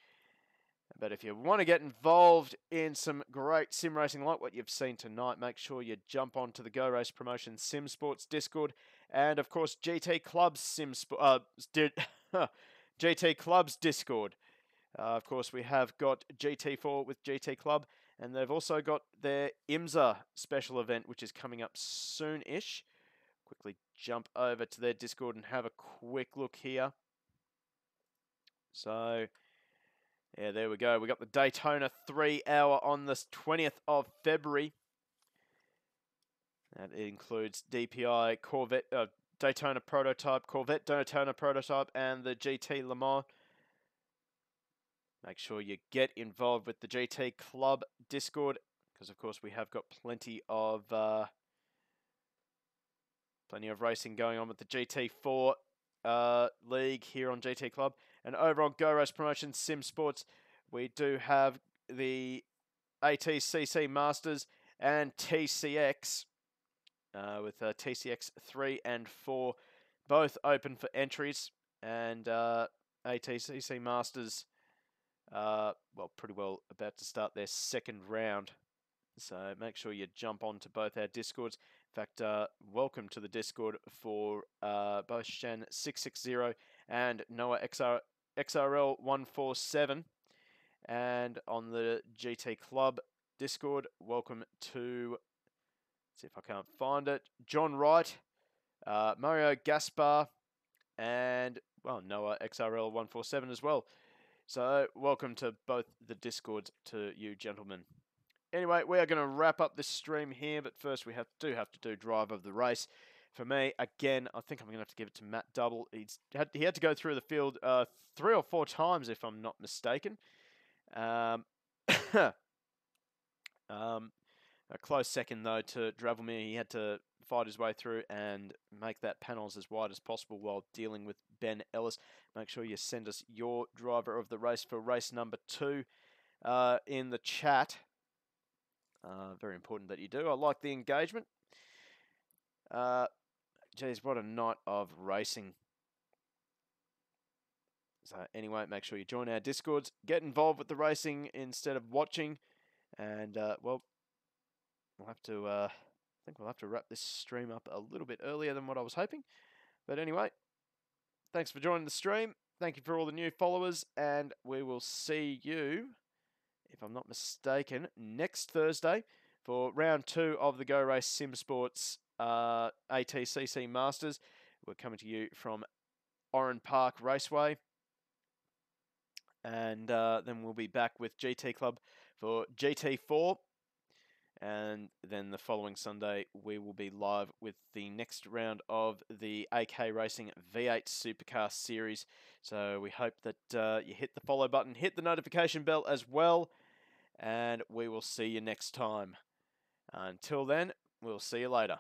But if you want to get involved in some great sim racing like what you've seen tonight, make sure you jump onto the Go Race Promotion Simsports Discord. And of course, GT Club's GT Club's Discord. Of course, we have got GT4 with GT Club, and they've also got their IMSA special event, which is coming up soon-ish. Quickly jump over to their Discord and have a quick look here. So, yeah, there we go. We got the Daytona 3-hour on the 20th of February. That includes DPI, Corvette, Daytona Prototype, Corvette Daytona Prototype, and the GT Le Mans. Make sure you get involved with the GT Club Discord, because of course we have got plenty of racing going on with the GT4 league here on GT Club. And over on Go Race Promotions Sim Sports, we do have the ATCC Masters and TCX, with TCX 3 and 4 both open for entries, and ATCC Masters well, pretty well about to start their second round. So make sure you jump onto both our Discords. In fact, welcome to the Discord for both Shan660 and Noah XRL147. And on the GT Club Discord, welcome to, let's see if I can't find it, John Wright, Mario Gaspar, and, well, Noah XRL147 as well. So, welcome to both the Discords to you gentlemen. Anyway, we are going to wrap up this stream here, but first we do have to do drive of the race. For me, again, I think I'm going to have to give it to Matt Double. He had to go through the field 3 or 4 times, if I'm not mistaken. A close second, though, to Dravelmere. He had to fight his way through and make that panels as wide as possible while dealing with Ben Ellis. Make sure you send us your driver of the race for race number 2 in the chat. Very important that you do. I like the engagement. Geez, what a night of racing. So anyway, make sure you join our Discords. Get involved with the racing instead of watching. And, well, we'll have to, I think we'll have to wrap this stream up a little bit earlier than what I was hoping. But anyway, thanks for joining the stream. Thank you for all the new followers. And we will see you, if I'm not mistaken, next Thursday for round 2 of the Go Race Simsports ATCC Masters. We're coming to you from Oran Park Raceway. And then we'll be back with GT Club for GT4. And then the following Sunday, we will be live with the next round of the AK Racing V8 Supercar Series. So we hope that you hit the follow button, hit the notification bell as well. and we will see you next time. Until then, we'll see you later.